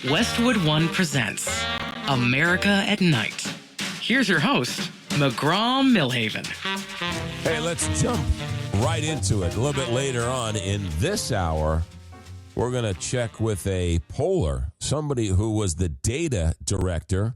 Westwood One presents America at Night. Here's your host, McGraw Milhaven. Hey, let's jump right into it. A little bit later on in this hour, we're going to check with a poller, somebody who was the data director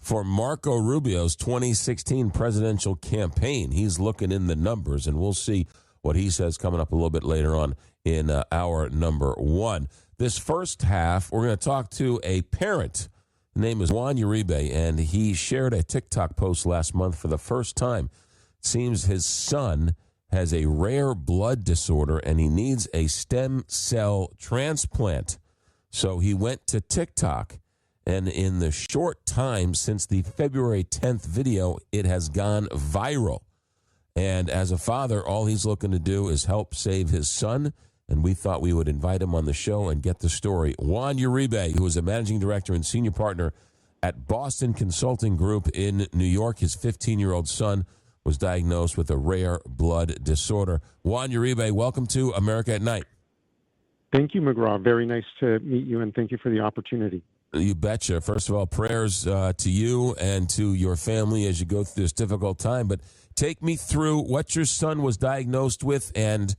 for Marco Rubio's 2016 presidential campaign. He's looking in the numbers, and we'll see what he says coming up a little bit later on in hour number one. This first half, we're going to talk to a parent. His name is Juan Uribe, and he shared a TikTok post last month for the first time. It seems his son has a rare blood disorder, and he needs a stem cell transplant. So he went to TikTok, and in the short time since the February 10th video, it has gone viral. And as a father, all he's looking to do is help save his son. And we thought we would invite him on the show and get the story. Juan Uribe, who is a managing director and senior partner at Boston Consulting Group in New York. His 15-year-old son was diagnosed with a rare blood disorder. Juan Uribe, welcome to America at Night. Thank you, McGraw. Very nice to meet you, and thank you for the opportunity. You betcha. First of all, prayers to you and to your family as you go through this difficult time. But take me through what your son was diagnosed with and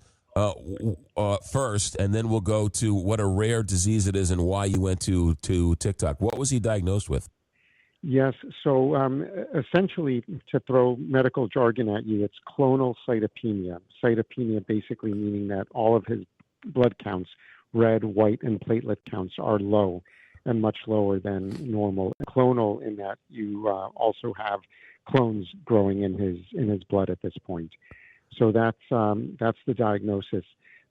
first, and then we'll go to what a rare disease it is and why you went to TikTok. What was he diagnosed with? Yes, so essentially, to throw medical jargon at you, it's clonal cytopenia. Cytopenia basically meaning that all of his blood counts, red, white, and platelet counts, are low and much lower than normal. Clonal in that you also have clones growing in his blood at this point. So that's the diagnosis.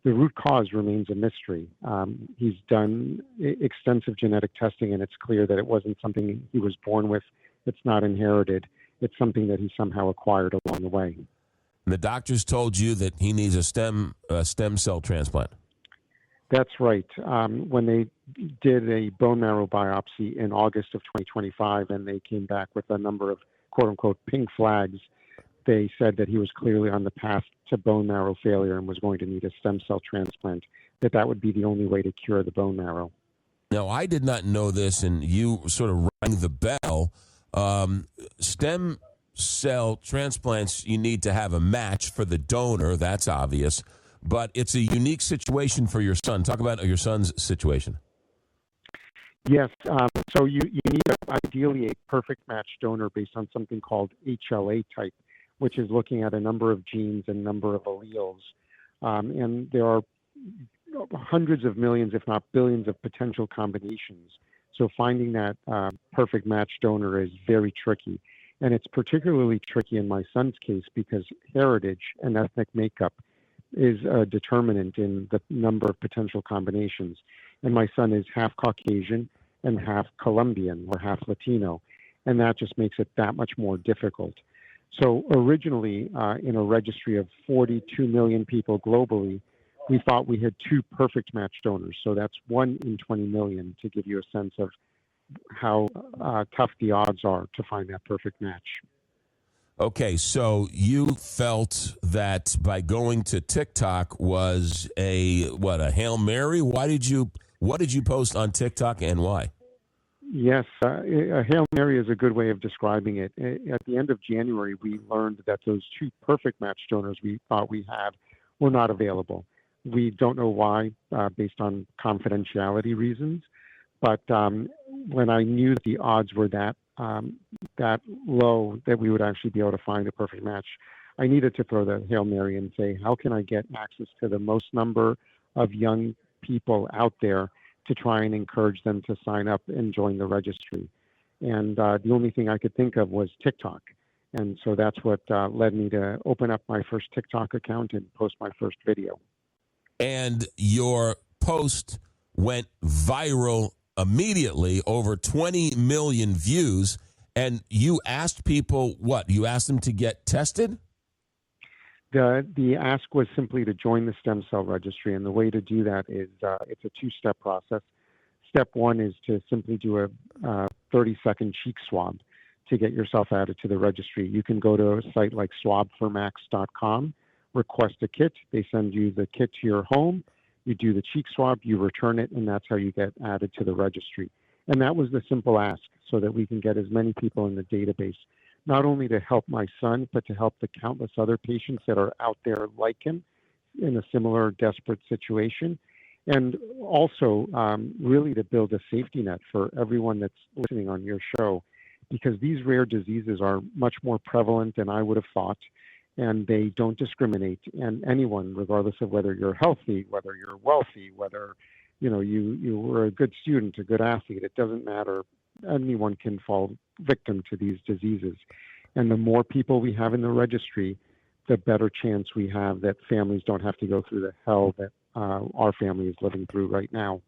The root cause remains a mystery. He's done extensive genetic testing, and it's clear that it wasn't something he was born with. It's not inherited. It's something that he somehow acquired along the way. And the doctors told you that he needs a stem cell transplant. That's right. When they did a bone marrow biopsy in August of 2025, and they came back with a number of quote-unquote pink flags, they said that he was clearly on the path to bone marrow failure and was going to need a stem cell transplant, that would be the only way to cure the bone marrow. Now, I did not know this, and you sort of rang the bell. Stem cell transplants, you need to have a match for the donor. That's obvious. But it's a unique situation for your son. Talk about your son's situation. Yes. So you need ideally a perfect match donor based on something called HLA type, which is looking at a number of genes and number of alleles. And there are hundreds of millions, if not billions, of potential combinations. So finding that perfect match donor is very tricky. And it's particularly tricky in my son's case because heritage and ethnic makeup is a determinant in the number of potential combinations. And my son is half Caucasian and half Colombian or half Latino. And that just makes it that much more difficult. So originally, in a registry of 42 million people globally, we thought we had two perfect match donors. So that's 1 in 20 million, to give you a sense of how tough the odds are to find that perfect match. Okay, so you felt that by going to TikTok was a Hail Mary? What did you post on TikTok and why? Yes, a Hail Mary is a good way of describing it. At the end of January, we learned that those two perfect match donors we thought we had were not available. We don't know why, based on confidentiality reasons. But when I knew that the odds were that low that we would actually be able to find a perfect match, I needed to throw the Hail Mary and say, how can I get access to the most number of young people out there to try and encourage them to sign up and join the registry? And the only thing I could think of was TikTok. And so that's what led me to open up my first TikTok account and post my first video. And your post went viral immediately, over 20 million views. And you asked people what? You asked them to get tested? The ask was simply to join the stem cell registry, and the way to do that is it's a two-step process. Step one is to simply do a 30-second cheek swab to get yourself added to the registry. You can go to a site like swabformax.com, request a kit. They send you the kit to your home. You do the cheek swab, you return it, and that's how you get added to the registry. And that was the simple ask, so that we can get as many people in the database, not only to help my son, but to help the countless other patients that are out there like him in a similar desperate situation. And also really to build a safety net for everyone that's listening on your show, because these rare diseases are much more prevalent than I would have thought, and they don't discriminate. And anyone, regardless of whether you're healthy, whether you're wealthy, whether you were a good student, a good athlete, it doesn't matter. Anyone can fall victim to these diseases. And the more people we have in the registry, the better chance we have that families don't have to go through the hell that our family is living through right now.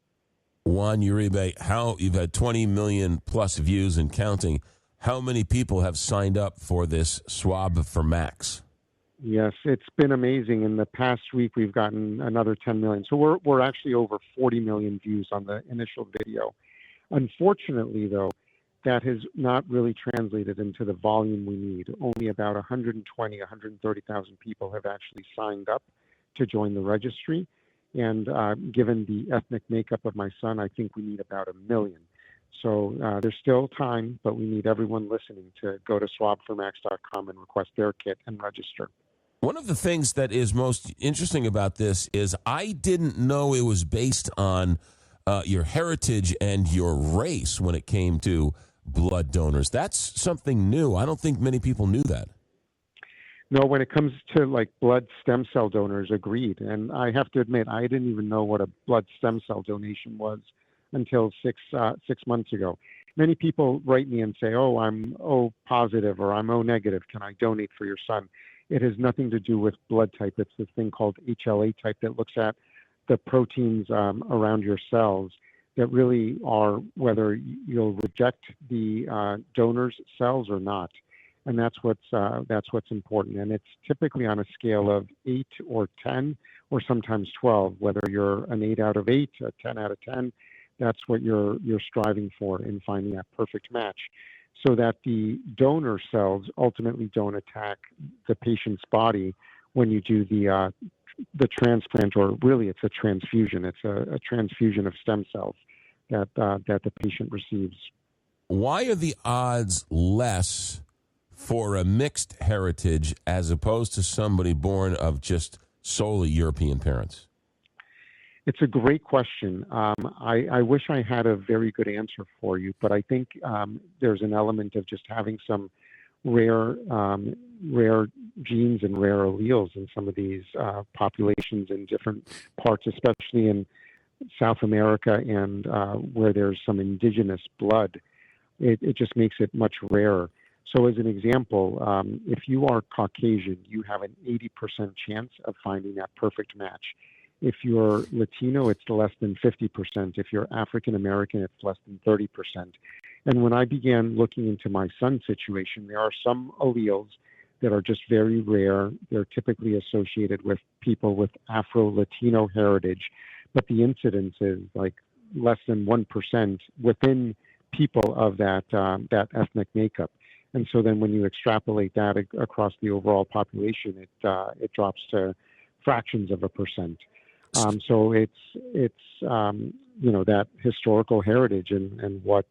Juan Uribe, you've had 20 million plus views and counting. How many people have signed up for this Swab for Max? Yes, it's been amazing. In the past week, we've gotten another 10 million. So we're actually over 40 million views on the initial video. Unfortunately, though, that has not really translated into the volume we need. Only about 120, 130,000 people have actually signed up to join the registry. And given the ethnic makeup of my son, I think we need about 1 million. So there's still time, but we need everyone listening to go to swabformax.com and request their kit and register. One of the things that is most interesting about this is I didn't know it was based on your heritage and your race when it came to blood donors. That's something new. I don't think many people knew that. No, when it comes to like blood stem cell donors, agreed. And I have to admit, I didn't even know what a blood stem cell donation was until 6 months ago. Many people write me and say, "Oh, I'm O positive or I'm O negative. Can I donate for your son?" It has nothing to do with blood type. It's this thing called HLA type that looks at the proteins around your cells that really are whether you'll reject the donor's cells or not. And that's what's important. And it's typically on a scale of 8 or 10 or sometimes 12, whether you're an 8 out of 8, a 10 out of 10. That's what you're striving for in finding that perfect match, so that the donor cells ultimately don't attack the patient's body when you do the transplant, or really it's a transfusion. It's a transfusion of stem cells that the patient receives. Why are the odds less for a mixed heritage as opposed to somebody born of just solely European parents? It's a great question. I wish I had a very good answer for you, but I think there's an element of just having some rare genes and rare alleles in some of these populations in different parts, especially in South America and where there's some indigenous blood. It just makes it much rarer. So as an example, if you are Caucasian, you have an 80% chance of finding that perfect match. If you're Latino, it's less than 50%. If you're African American, it's less than 30%. And when I began looking into my son's situation, there are some alleles that are just very rare. They're typically associated with people with Afro-Latino heritage, but the incidence is like less than 1% within people of that ethnic makeup. And so then when you extrapolate that across the overall population, it drops to fractions of a percent. So it's that historical heritage and what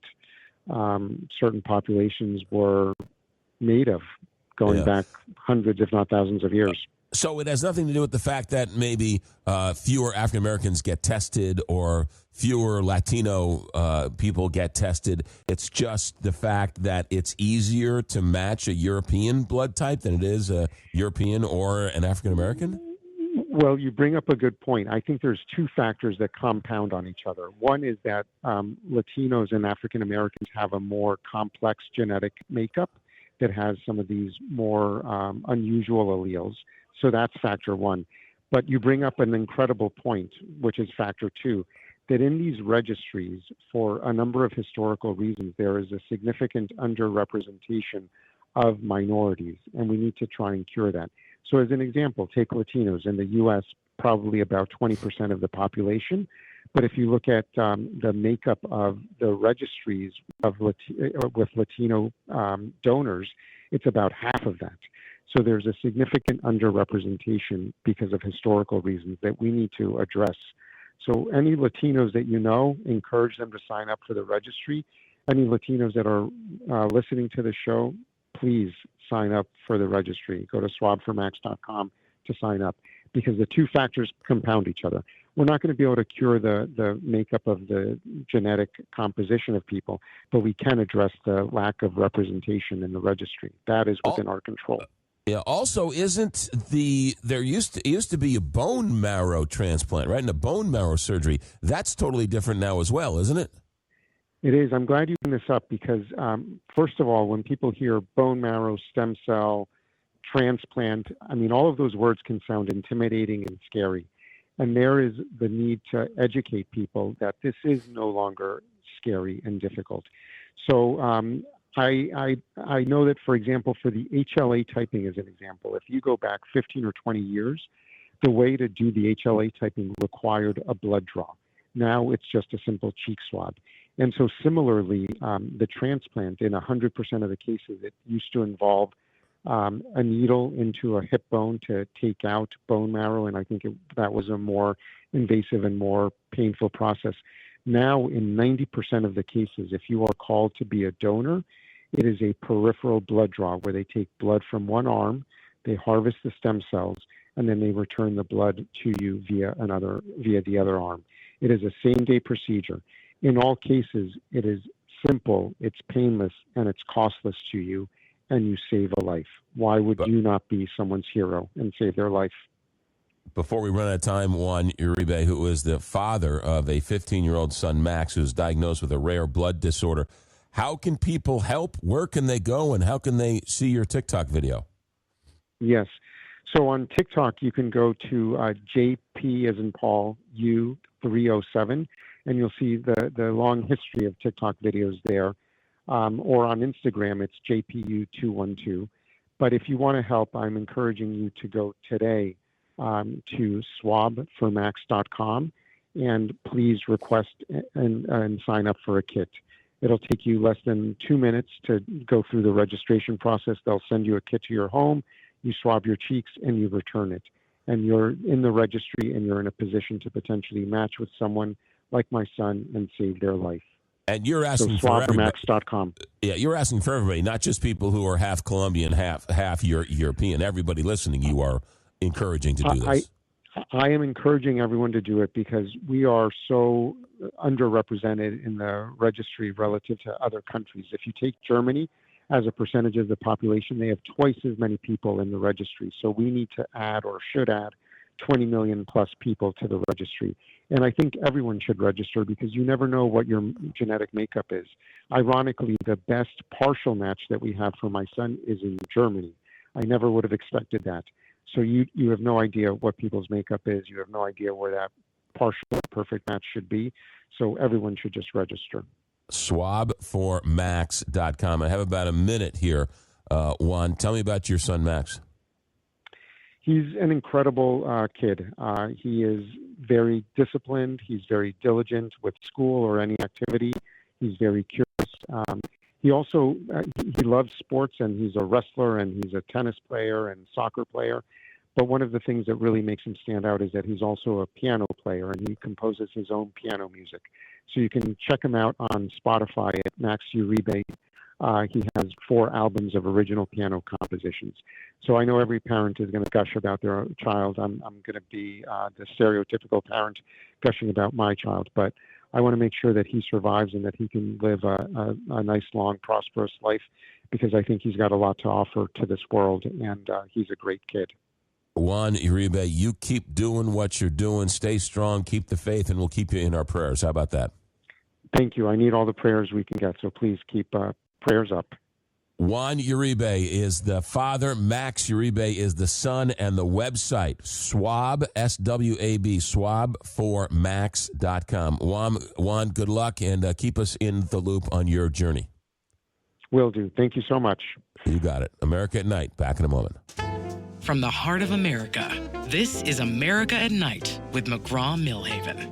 certain populations were made of going back hundreds, if not thousands of years. So it has nothing to do with the fact that maybe fewer African Americans get tested or fewer Latino people get tested. It's just the fact that it's easier to match a European blood type than it is a European or an African American? Well, you bring up a good point. I think there's two factors that compound on each other. One is that Latinos and African Americans have a more complex genetic makeup that has some of these more unusual alleles. So that's factor one. But you bring up an incredible point, which is factor two, that in these registries, for a number of historical reasons, there is a significant underrepresentation of minorities, and we need to try and cure that. So as an example, take Latinos. In the U.S., probably about 20% of the population. But if you look at the makeup of the registries with Latino donors, it's about half of that. So there's a significant underrepresentation because of historical reasons that we need to address. So any Latinos that you know, encourage them to sign up for the registry. Any Latinos that are listening to the show, please sign up for the registry. Go to swabformax.com to sign up, because the two factors compound each other. We're not going to be able to cure the makeup of the genetic composition of people, but we can address the lack of representation in the registry. That is within our control. Yeah. Also, there used to be a bone marrow transplant, right? And a bone marrow surgery. That's totally different now as well, isn't it? It is. I'm glad you bring this up because, first of all, when people hear bone marrow, stem cell, transplant, I mean, all of those words can sound intimidating and scary. And there is the need to educate people that this is no longer scary and difficult. So I know that, for example, for the HLA typing as an example, if you go back 15 or 20 years, the way to do the HLA typing required a blood draw. Now it's just a simple cheek swab. And so similarly, the transplant, in 100% of the cases, it used to involve a needle into a hip bone to take out bone marrow, and I think that was a more invasive and more painful process. Now, in 90% of the cases, if you are called to be a donor, it is a peripheral blood draw where they take blood from one arm, they harvest the stem cells, and then they return the blood to you via the other arm. It is a same-day procedure. In all cases, it is simple, it's painless, and it's costless to you, and you save a life. Why would you not be someone's hero and save their life? Before we run out of time, Juan Uribe, who is the father of a 15-year-old son, Max, who's diagnosed with a rare blood disorder, how can people help? Where can they go, and how can they see your TikTok video? Yes. So on TikTok, you can go to JP as in Paul, U307, and you'll see the long history of TikTok videos there. Or on Instagram, it's JPU212. But if you want to help, I'm encouraging you to go today to swabformax.com and please request and sign up for a kit. It'll take you less than 2 minutes to go through the registration process. They'll send you a kit to your home, you swab your cheeks, and you return it. And you're in the registry, and you're in a position to potentially match with someone like my son and save their life. And you're asking for everybody. swabformax.com. Yeah, you're asking for everybody, not just people who are half Colombian, half European. Everybody listening, you are encouraging to do this. I am encouraging everyone to do it because we are so underrepresented in the registry relative to other countries. If you take Germany as a percentage of the population, they have twice as many people in the registry. So we need to add, or should add, 20 million plus people to the registry. And I think everyone should register because you never know what your genetic makeup is. Ironically, the best partial match that we have for my son is in Germany. I never would have expected that. So you have no idea what people's makeup is. You have no idea where that partial perfect match should be. So everyone should just register. Swabformax.com. I have about a minute here. Juan, tell me about your son, Max. He's an incredible kid. He is very disciplined. He's very diligent with school or any activity. He's very curious. He also he loves sports, and he's a wrestler, and he's a tennis player and soccer player. But one of the things that really makes him stand out is that he's also a piano player, and he composes his own piano music. So you can check him out on Spotify at Max Uribe. He has 4 albums of original piano compositions. So I know every parent is going to gush about their child. I'm going to be the stereotypical parent gushing about my child, but I want to make sure that he survives and that he can live a nice, long, prosperous life because I think he's got a lot to offer to this world, and he's a great kid. Juan Uribe, you keep doing what you're doing. Stay strong, keep the faith, and we'll keep you in our prayers. How about that? Thank you. I need all the prayers we can get, so please keep prayers up. Juan Uribe is the father. Max Uribe is the son, and the website, swab, S-W-A-B, swabformax.com. Juan, good luck, and keep us in the loop on your journey. Will do. Thank you so much. You got it. America at Night. Back in a moment. From the heart of America, this is America at Night with McGraw Milhaven.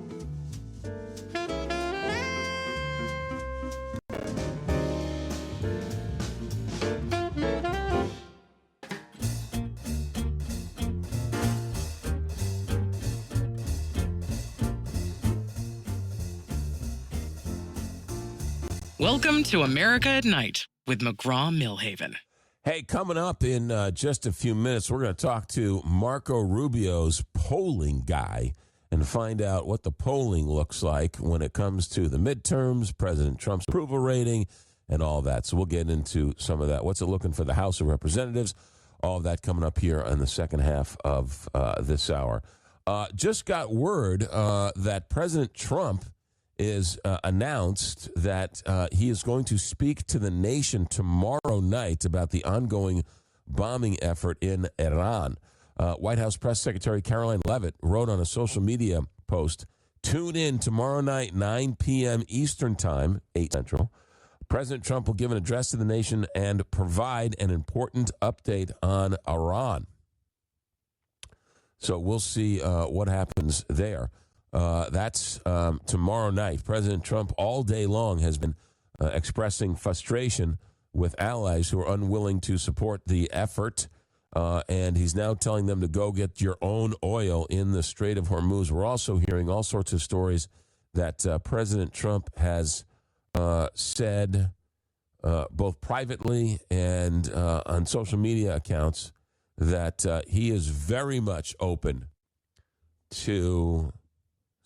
Welcome to America at Night with McGraw Milhaven. Hey, coming up in just a few minutes, we're going to talk to Marco Rubio's polling guy and find out what the polling looks like when it comes to the midterms, President Trump's approval rating, and all that. So we'll get into some of that. What's it looking for the House of Representatives? All of that coming up here in the second half of this hour. Just got word that President Trump is announced that he is going to speak to the nation tomorrow night about the ongoing bombing effort in Iran. White House Press Secretary Caroline Leavitt wrote on a social media post, "Tune in tomorrow night, 9 p.m. Eastern Time, 8 Central. President Trump will give an address to the nation and provide an important update on Iran." So we'll see what happens there. That's tomorrow night. President Trump all day long has been expressing frustration with allies who are unwilling to support the effort, and he's now telling them to go get your own oil in the Strait of Hormuz. We're also hearing all sorts of stories that President Trump has said, both privately and on social media accounts, that he is very much open to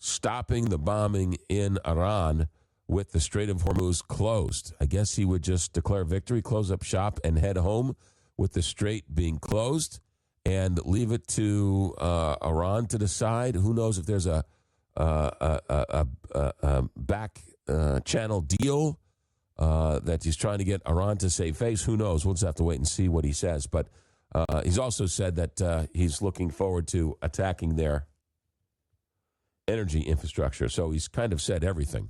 stopping the bombing in Iran with the Strait of Hormuz closed. I guess he would just declare victory, close up shop, and head home with the strait being closed and leave it to Iran to decide. Who knows if there's a back channel deal that he's trying to get Iran to save face. Who knows? We'll just have to wait and see what he says. But he's also said that he's looking forward to attacking their energy infrastructure. So he's kind of said everything.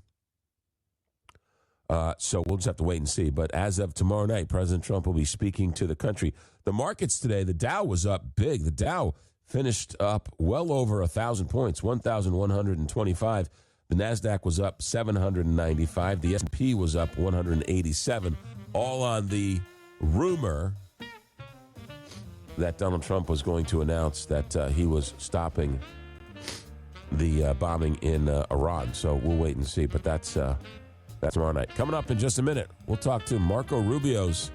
So we'll just have to wait and see. But as of tomorrow night, President Trump will be speaking to the country. The markets today, the Dow was up big. The Dow finished up well over 1,000 points, 1,125. The NASDAQ was up 795. The S&P was up 187, all on the rumor that Donald Trump was going to announce that he was stopping the bombing in Iran. So we'll wait and see. But that's tomorrow night. Coming up in just a minute, we'll talk to Marco Rubio's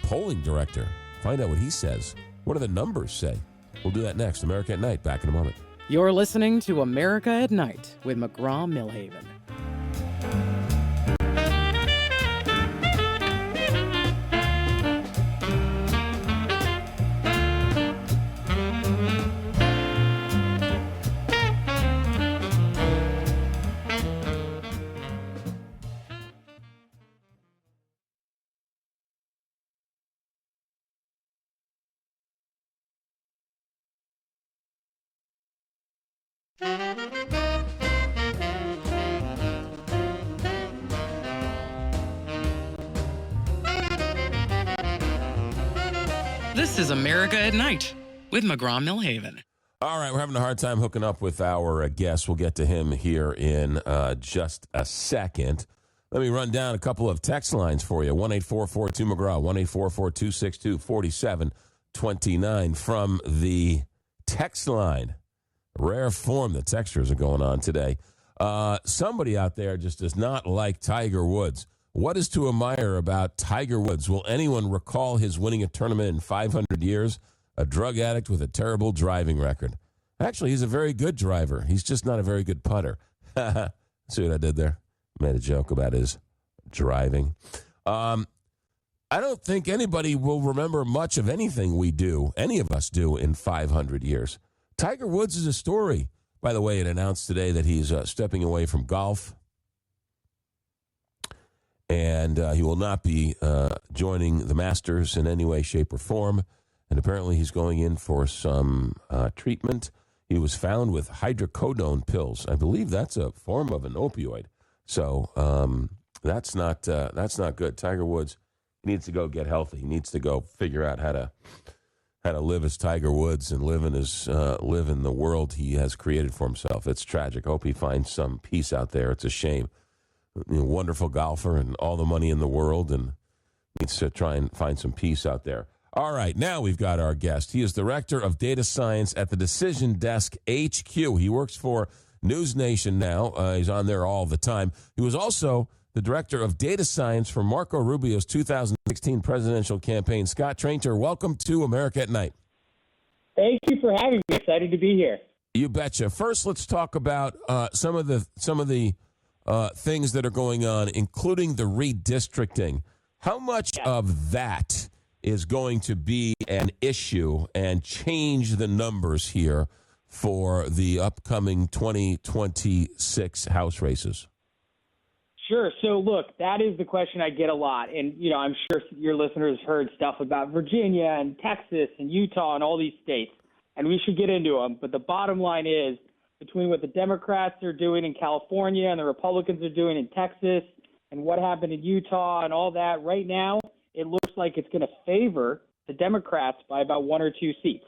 polling director. Find out what he says. What do the numbers say? We'll do that next. America at Night. Back in a moment. You're listening to America at Night with McGraw Milhaven. This is America at Night with McGraw Milhaven. All right, we're having a hard time hooking up with our guest. We'll get to him here in just a second. Let me run down a couple of text lines for you. 1-844-2-McGraw, 1-844-262-4729 from the text line. Rare form the textures are going on today. Somebody out there just does not like Tiger Woods. What is to admire about Tiger Woods? Will anyone recall his winning a tournament in 500 years? A drug addict with a terrible driving record. Actually, he's a very good driver. He's just not a very good putter. See what I did there? Made a joke about his driving. I don't think anybody will remember much of anything we do, any of us do, in 500 years. Tiger Woods is a story. By the way, it announced today that he's stepping away from golf. And he will not be joining the Masters in any way, shape, or form. And apparently he's going in for some treatment. He was found with hydrocodone pills. I believe that's a form of an opioid. So that's not good. Tiger Woods needs to go get healthy. He needs to go figure out how to live as Tiger Woods and live in the world he has created for himself. It's tragic. I hope he finds some peace out there. It's a shame. Wonderful golfer and all the money in the world, and needs to try and find some peace out there. All right, now we've got our guest. He is Director of Data Science at the Decision Desk HQ. He works for News Nation now. He's on there all the time. He was also the director of data science for Marco Rubio's 2016 presidential campaign. Scott Tranter, welcome to America at Night. Thank you for having me. Excited to be here. You betcha. First, let's talk about some of the things that are going on, including the redistricting. How much of that is going to be an issue and change the numbers here for the upcoming 2026 House races? Sure. So, look, that is the question I get a lot. And, I'm sure your listeners heard stuff about Virginia and Texas and Utah and all these states, and we should get into them. But the bottom line is, between what the Democrats are doing in California and the Republicans are doing in Texas and what happened in Utah and all that, right now, it looks like it's going to favor the Democrats by about 1 or 2 seats.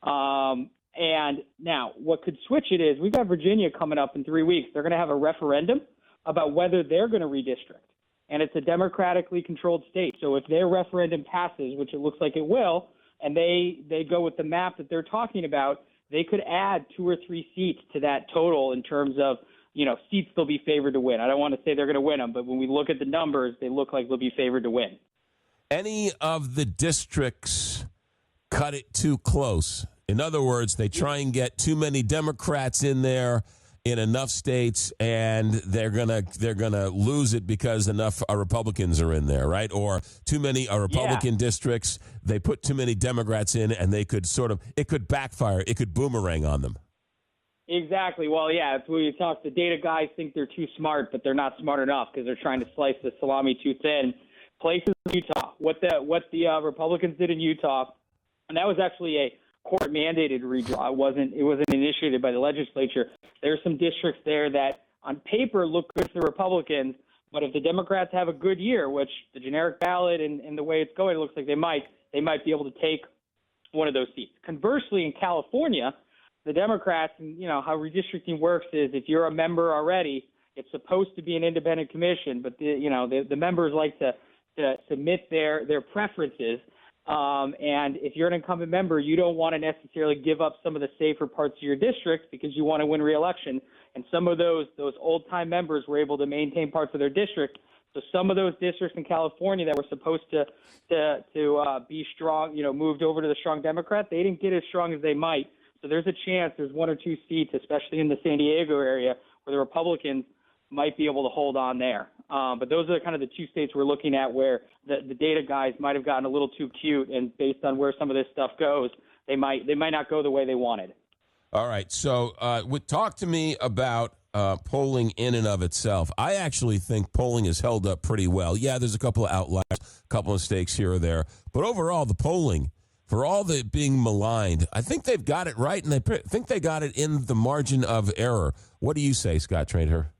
And now what could switch it is we've got Virginia coming up in 3 weeks. They're going to have a referendum about whether they're going to redistrict. And it's a democratically controlled state. So if their referendum passes, which it looks like it will, and they go with the map that they're talking about, they could add 2 or 3 seats to that total in terms of, seats they'll be favored to win. I don't want to say they're going to win them, but when we look at the numbers, they look like they'll be favored to win. Any of the districts cut it too close? In other words, they try and get too many Democrats in there in enough states, and they're gonna lose it because enough Republicans are in there, right? Or too many Republican districts, they put too many Democrats in, and it could backfire, it could boomerang on them. Exactly. Well, yeah, it's when you talk. The data guys think they're too smart, but they're not smart enough because they're trying to slice the salami too thin. Places in Utah, what the Republicans did in Utah, and that was actually a court-mandated redraw. It wasn't initiated by the legislature. There are some districts there that on paper look good for the Republicans, but if the Democrats have a good year, which the generic ballot and the way it's going, it looks like they might be able to take one of those seats. Conversely, in California, the Democrats, and how redistricting works is if you're a member already, it's supposed to be an independent commission, but the members like to submit their preferences. And if you're an incumbent member, you don't want to necessarily give up some of the safer parts of your district because you want to win re-election. And some of those old-time members were able to maintain parts of their district. So some of those districts in California that were supposed to be strong, moved over to the strong Democrat, they didn't get as strong as they might. So there's a chance there's 1 or 2 seats, especially in the San Diego area, where the Republicans might be able to hold on there. But those are kind of the 2 states we're looking at where the data guys might have gotten a little too cute, and based on where some of this stuff goes, they might not go the way they wanted. All right. So talk to me about polling in and of itself. I actually think polling has held up pretty well. Yeah, there's a couple of outliers, a couple of mistakes here or there. But overall, the polling, for all the being maligned, I think they've got it right, and I think they got it in the margin of error. What do you say, Scott Tranter?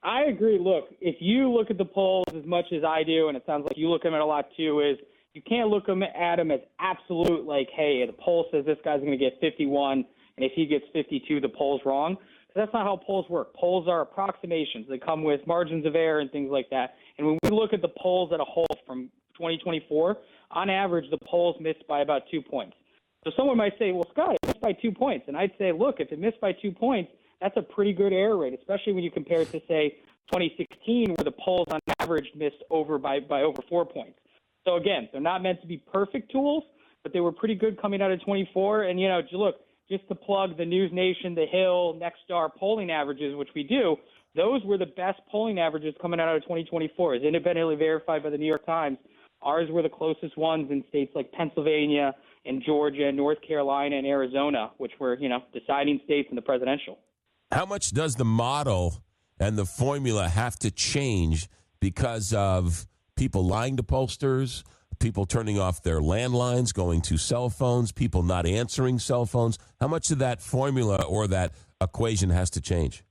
I agree. Look, if you look at the polls as much as I do, and it sounds like you look at them a lot too, is you can't look at them as absolute, like, hey, the poll says this guy's going to get 51, and if he gets 52, the poll's wrong. That's not how polls work. Polls are approximations. They come with margins of error and things like that. And when we look at the polls at a whole from 2024, on average, the polls missed by about 2 points. So someone might say, well, Scott, it missed by 2 points. And I'd say, look, if it missed by 2 points, that's a pretty good error rate, especially when you compare it to, say, 2016, where the polls on average missed by over 4 points. So, again, they're not meant to be perfect tools, but they were pretty good coming out of 24. And, look, just to plug the News Nation, The Hill, Nexstar polling averages, which we do, those were the best polling averages coming out of 2024, as independently verified by the New York Times. Ours were the closest ones in states like Pennsylvania and Georgia, North Carolina, and Arizona, which were, deciding states in the presidential. How much does the model and the formula have to change because of people lying to pollsters, people turning off their landlines, going to cell phones, people not answering cell phones? How much of that formula or that equation has to change?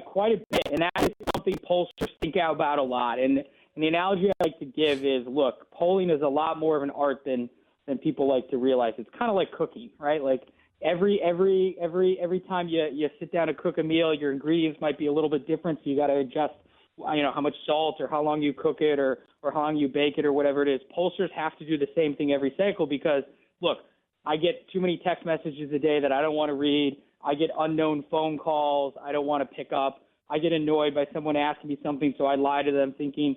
Quite a bit, and that is something pollsters think about a lot. And the analogy I like to give is, look, polling is a lot more of an art than people like to realize. It's kind of like cooking, right? Like every time you sit down to cook a meal, your ingredients might be a little bit different, so you got to adjust, how much salt or how long you cook it or how long you bake it or whatever it is. Pollsters have to do the same thing every cycle because, look, I get too many text messages a day that I don't want to read. I get unknown phone calls I don't want to pick up. I get annoyed by someone asking me something, so I lie to them, thinking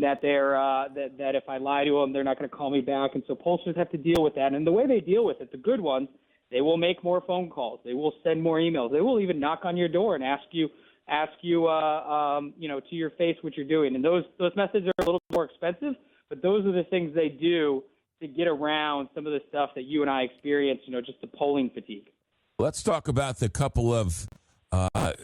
that they're that if I lie to them, they're not going to call me back. And so pollsters have to deal with that. And the way they deal with it, the good ones, they will make more phone calls. They will send more emails. They will even knock on your door and ask you, to your face what you're doing. And those methods are a little more expensive, but those are the things they do to get around some of the stuff that you and I experience, just the polling fatigue. Let's talk about the couple of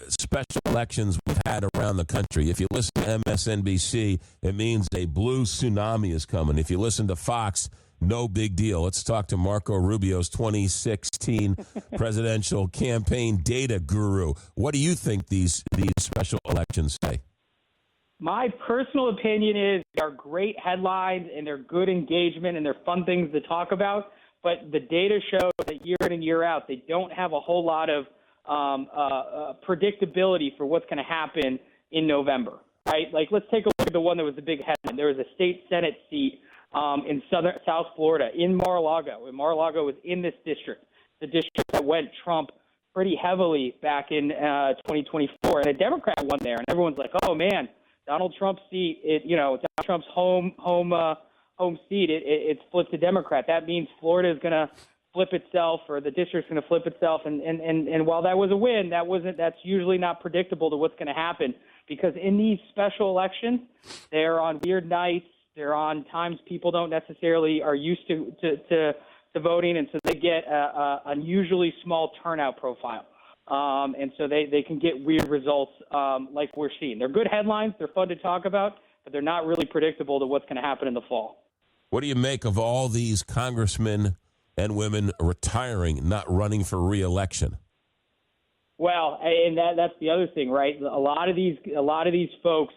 special elections we've had around the country. If you listen to MSNBC, it means a blue tsunami is coming. If you listen to Fox, no big deal. Let's talk to Marco Rubio's 2016 presidential campaign data guru. What do you think these special elections say? My personal opinion is they're great headlines and they're good engagement and they're fun things to talk about. But the data shows that year in and year out, they don't have a whole lot of predictability for what's going to happen in November, right? Like, let's take a look at the one that was the big headline. There was a state Senate seat in South Florida, in Mar-a-Lago. And Mar-a-Lago was in this district, the district that went Trump pretty heavily back in 2024. And a Democrat won there. And everyone's like, oh, man, Donald Trump's seat, Donald Trump's home seat, it's flipped to Democrat. That means Florida is going to flip itself, or the district's going to flip itself. And while that was a win, that's usually not predictable to what's going to happen, because in these special elections, they're on weird nights. They're on times people don't necessarily are used to voting, and so they get a unusually small turnout profile. And so they can get weird results like we're seeing. They're good headlines. They're fun to talk about, but they're not really predictable to what's going to happen in the fall. What do you make of all these congressmen and women retiring, not running for re-election? Well, and that's the other thing, right? A lot of these folks,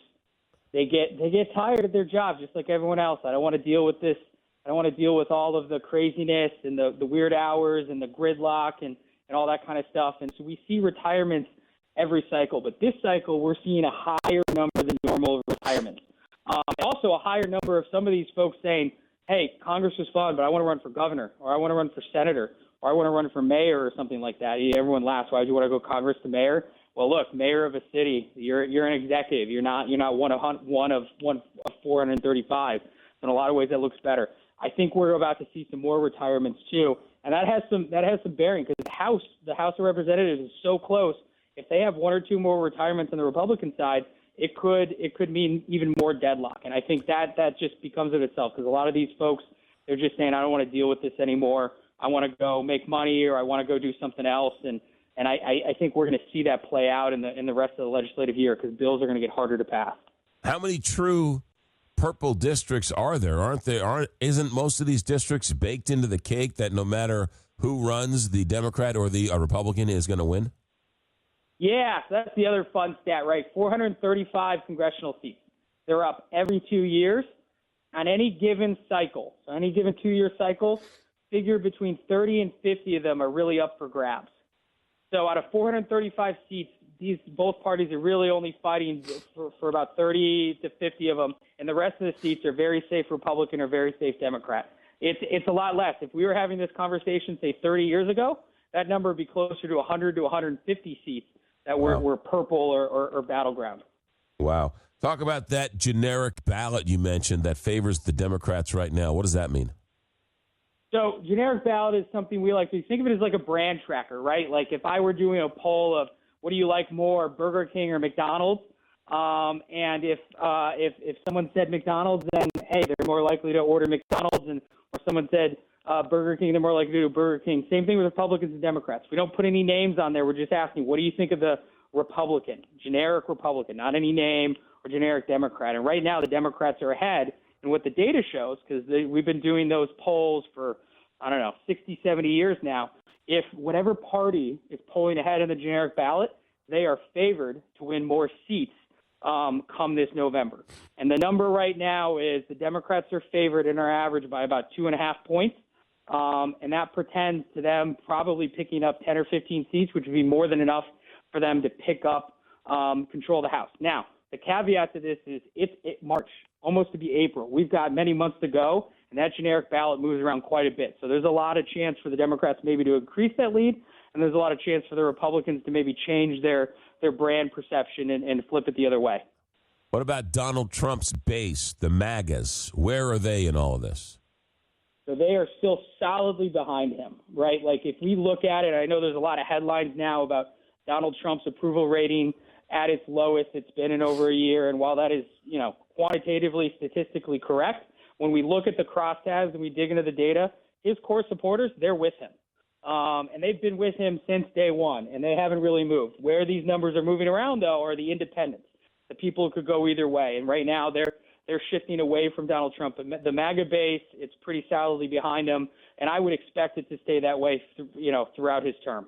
they get tired of their jobs just like everyone else. I don't want to deal with this. I don't want to deal with all of the craziness and the weird hours and the gridlock and all that kind of stuff. And so we see retirements every cycle. But this cycle, we're seeing a higher number than normal of retirements. Also a higher number of some of these folks saying, hey, Congress was fun, but I want to run for governor, or I want to run for senator, or I want to run for mayor or something like that. Everyone laughs. Why would you want to go Congress to mayor? Well, look, mayor of a city, you're an executive. You're not one of 435. In a lot of ways, that looks better. I think we're about to see some more retirements too, and that has some bearing, because the House of Representatives is so close. If they have one or two more retirements on the Republican side, it could mean even more deadlock. And I think that just becomes of itself, because a lot of these folks, they're just saying, I don't want to deal with this anymore. I want to go make money, or I want to go do something else. And I think we're going to see that play out in the rest of the legislative year, because bills are going to get harder to pass. How many true purple districts are there? Isn't most of these districts baked into the cake that no matter who runs, the Democrat or the Republican is going to win? Yeah, so that's the other fun stat, right? 435 congressional seats. They're up every 2 years on any given cycle. So any given 2-year cycle, figure between 30 and 50 of them are really up for grabs. So out of 435 seats, both parties are really only fighting for about 30 to 50 of them, and the rest of the seats are very safe Republican or very safe Democrat. It's a lot less. If we were having this conversation, say, 30 years ago, that number would be closer to 100 to 150 seats that were purple or battleground. Wow. Talk about that generic ballot you mentioned that favors the Democrats right now. What does that mean? So generic ballot is something we like to think of it as like a brand tracker, right? Like if I were doing a poll of what do you like more, Burger King or McDonald's, and if someone said McDonald's, then hey, they're more likely to order McDonald's, and or someone said Burger King, they're more likely to do Burger King. Same thing with Republicans and Democrats. We don't put any names on there. We're just asking, what do you think of the Republican, generic Republican, not any name, or generic Democrat? And right now the Democrats are ahead. And what the data shows, because we've been doing those polls for, 60, 70 years now, if whatever party is polling ahead in the generic ballot, they are favored to win more seats come this November. And the number right now is the Democrats are favored in our average by about 2.5 points. And that pretends to them probably picking up 10 or 15 seats, which would be more than enough for them to pick up control of the House. Now, the caveat to this is it's March, almost to be April. We've got many months to go, and that generic ballot moves around quite a bit. So there's a lot of chance for the Democrats maybe to increase that lead, and and there's a lot of chance for the Republicans to maybe change their brand perception and flip it the other way. What about Donald Trump's base, the MAGAs? Where are they in all of this? So they are still solidly behind him, right? Like if we look at it, I know there's a lot of headlines now about Donald Trump's approval rating at its lowest it's been in over a year. And while that is, quantitatively, statistically correct, when we look at the crosstabs and we dig into the data, his core supporters, they're with him. And they've been with him since day one, and they haven't really moved. Where these numbers are moving around, though, are the independents, the people who could go either way. And right now they're shifting away from Donald Trump. The MAGA base, it's pretty solidly behind him, and I would expect it to stay that way, throughout his term.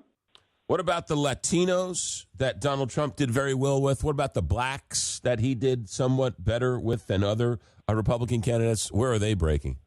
What about the Latinos that Donald Trump did very well with? What about the blacks that he did somewhat better with than other Republican candidates? Where are they breaking?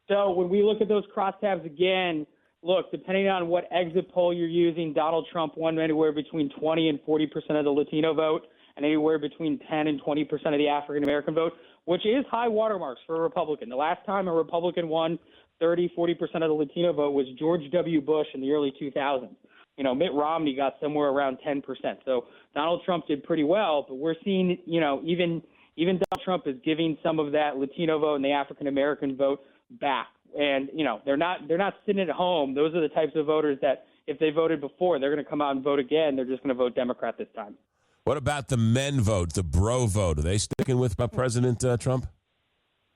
So when we look at those crosstabs again, look, depending on what exit poll you're using, Donald Trump won anywhere between 20 and 40% of the Latino vote and anywhere between 10 and 20% of the African-American vote, which is high watermarks for a Republican. The last time a Republican won 30, 40% of the Latino vote was George W. Bush in the early 2000s. Mitt Romney got somewhere around 10%. So Donald Trump did pretty well, but we're seeing, even Donald Trump is giving some of that Latino vote and the African-American vote back. And, they're not sitting at home. Those are the types of voters that if they voted before, they're going to come out and vote again. They're just going to vote Democrat this time. What about the men vote, the bro vote? Are they sticking with President Trump?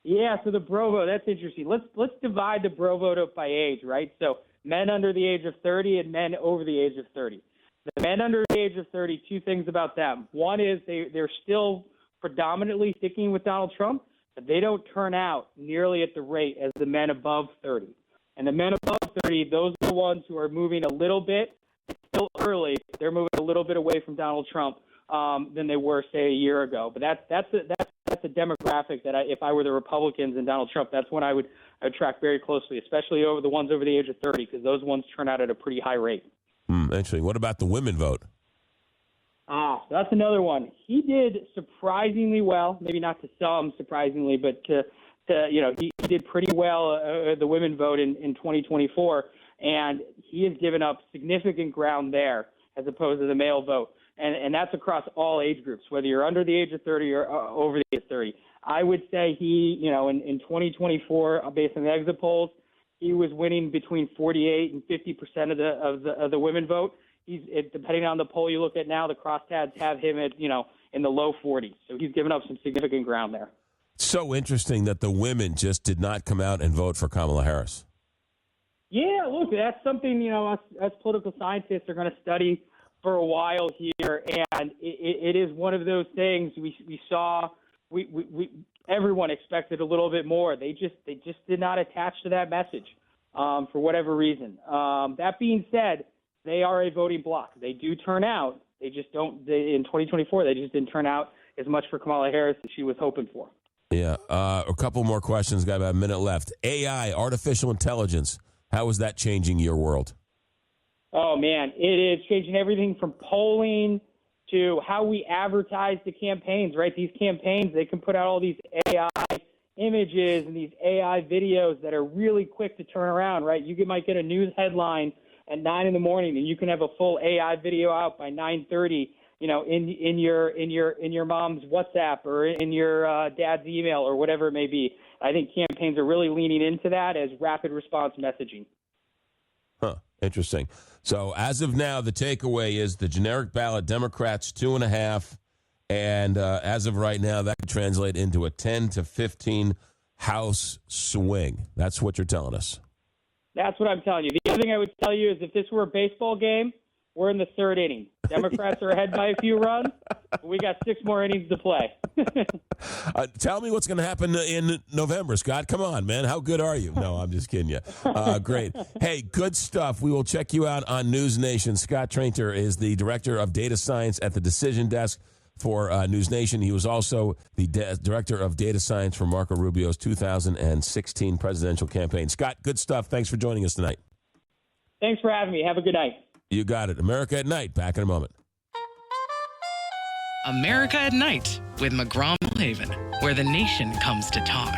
Yeah, so the bro vote, that's interesting. Let's divide the bro vote up by age, right? So men under the age of 30 and men over the age of 30. The men under the age of 30, two things about them. One is they're still predominantly sticking with Donald Trump, but they don't turn out nearly at the rate as the men above 30. And the men above 30, those are the ones who are moving a little bit, still early, they're moving a little bit away from Donald Trump than they were, say, a year ago. But that's a demographic that if I were the Republicans and Donald Trump, that's one I would track very closely, especially over the ones over the age of 30, because those ones turn out at a pretty high rate. Interesting. What about the women vote? That's another one. He did surprisingly well, maybe not to some surprisingly, but he did pretty well the women vote in 2024, and he has given up significant ground there as opposed to the male vote. And that's across all age groups, whether you're under the age of 30 or over the age of 30. I would say he, in 2024, based on the exit polls, he was winning between 48 and 50% of the women vote. Depending on the poll you look at now, the crosstabs have him at, in the low 40s. So he's given up some significant ground there. So interesting that the women just did not come out and vote for Kamala Harris. Yeah, look, that's something, us political scientists are going to study for a while here, and it is one of those things we saw. Everyone expected a little bit more. They just did not attach to that message for whatever reason. That being said, they are a voting bloc. They do turn out. They just don't. In 2024, they just didn't turn out as much for Kamala Harris as she was hoping for. Yeah. A couple more questions. Got about a minute left. AI, artificial intelligence. How is that changing your world? Oh, man, it is changing everything from polling to how we advertise the campaigns, right? These campaigns, they can put out all these AI images and these AI videos that are really quick to turn around, right? You might get a news headline at 9 in the morning, and you can have a full AI video out by 9:30, in your mom's WhatsApp or in your dad's email or whatever it may be. I think campaigns are really leaning into that as rapid response messaging. Huh. Interesting. So as of now, the takeaway is the generic ballot, Democrats 2.5. And as of right now, that could translate into a 10 to 15 House swing. That's what you're telling us. That's what I'm telling you. The other thing I would tell you is if this were a baseball game, we're in the third inning. Democrats are ahead by a few runs. But we got 6 more innings to play. Tell me what's going to happen in November, Scott. Come on, man. How good are you? No, I'm just kidding you. Great. Hey, good stuff. We will check you out on News Nation. Scott Tranter is the Director of Data Science at the Decision Desk for News Nation. He was also the Director of Data Science for Marco Rubio's 2016 presidential campaign. Scott, good stuff. Thanks for joining us tonight. Thanks for having me. Have a good night. You got it. America at Night. Back in a moment. America at Night with McGraw Milhaven, where the nation comes to talk.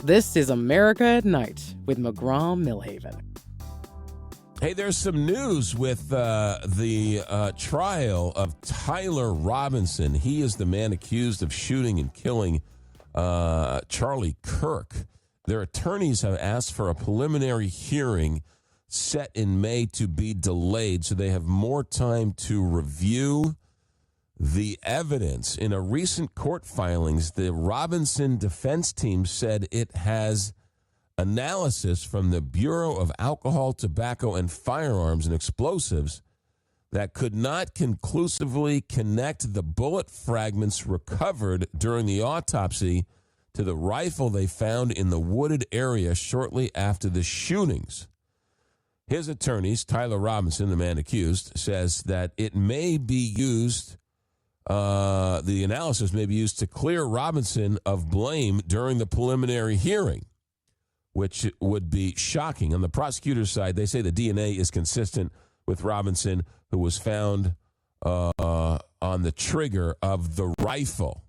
This is America at Night with McGraw Milhaven. Hey, there's some news with the trial of Tyler Robinson. He is the man accused of shooting and killing Charlie Kirk. Their attorneys have asked for a preliminary hearing set in May to be delayed so they have more time to review the evidence. In a recent court filings, the Robinson defense team said it has analysis from the Bureau of Alcohol, Tobacco, and Firearms and Explosives that could not conclusively connect the bullet fragments recovered during the autopsy to the rifle they found in the wooded area shortly after the shootings. His attorneys, Tyler Robinson, the man accused, says that it may be used, the analysis may be used to clear Robinson of blame during the preliminary hearing, which would be shocking. On the prosecutor's side, they say the DNA is consistent with Robinson, who was found on the trigger of the rifle,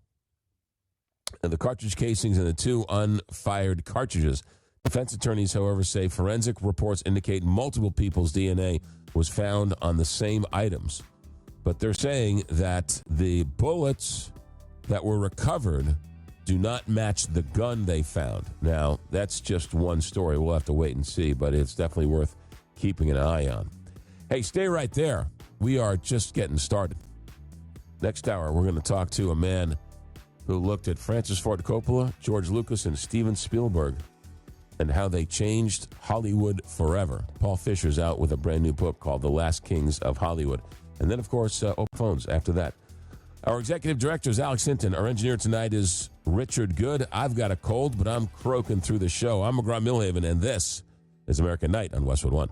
and the cartridge casings and the two unfired cartridges. Defense attorneys, however, say forensic reports indicate multiple people's DNA was found on the same items. But they're saying that the bullets that were recovered do not match the gun they found. Now, that's just one story. We'll have to wait and see, but it's definitely worth keeping an eye on. Hey, stay right there. We are just getting started. Next hour, we're going to talk to a man who looked at Francis Ford Coppola, George Lucas, and Steven Spielberg and how they changed Hollywood forever. Paul Fisher's out with a brand new book called The Last Kings of Hollywood. And then, of course, open phones after that. Our executive director is Alex Hinton. Our engineer tonight is Richard Good. I've got a cold, but I'm croaking through the show. I'm McGraw Milhaven, and this is American Night on Westwood One.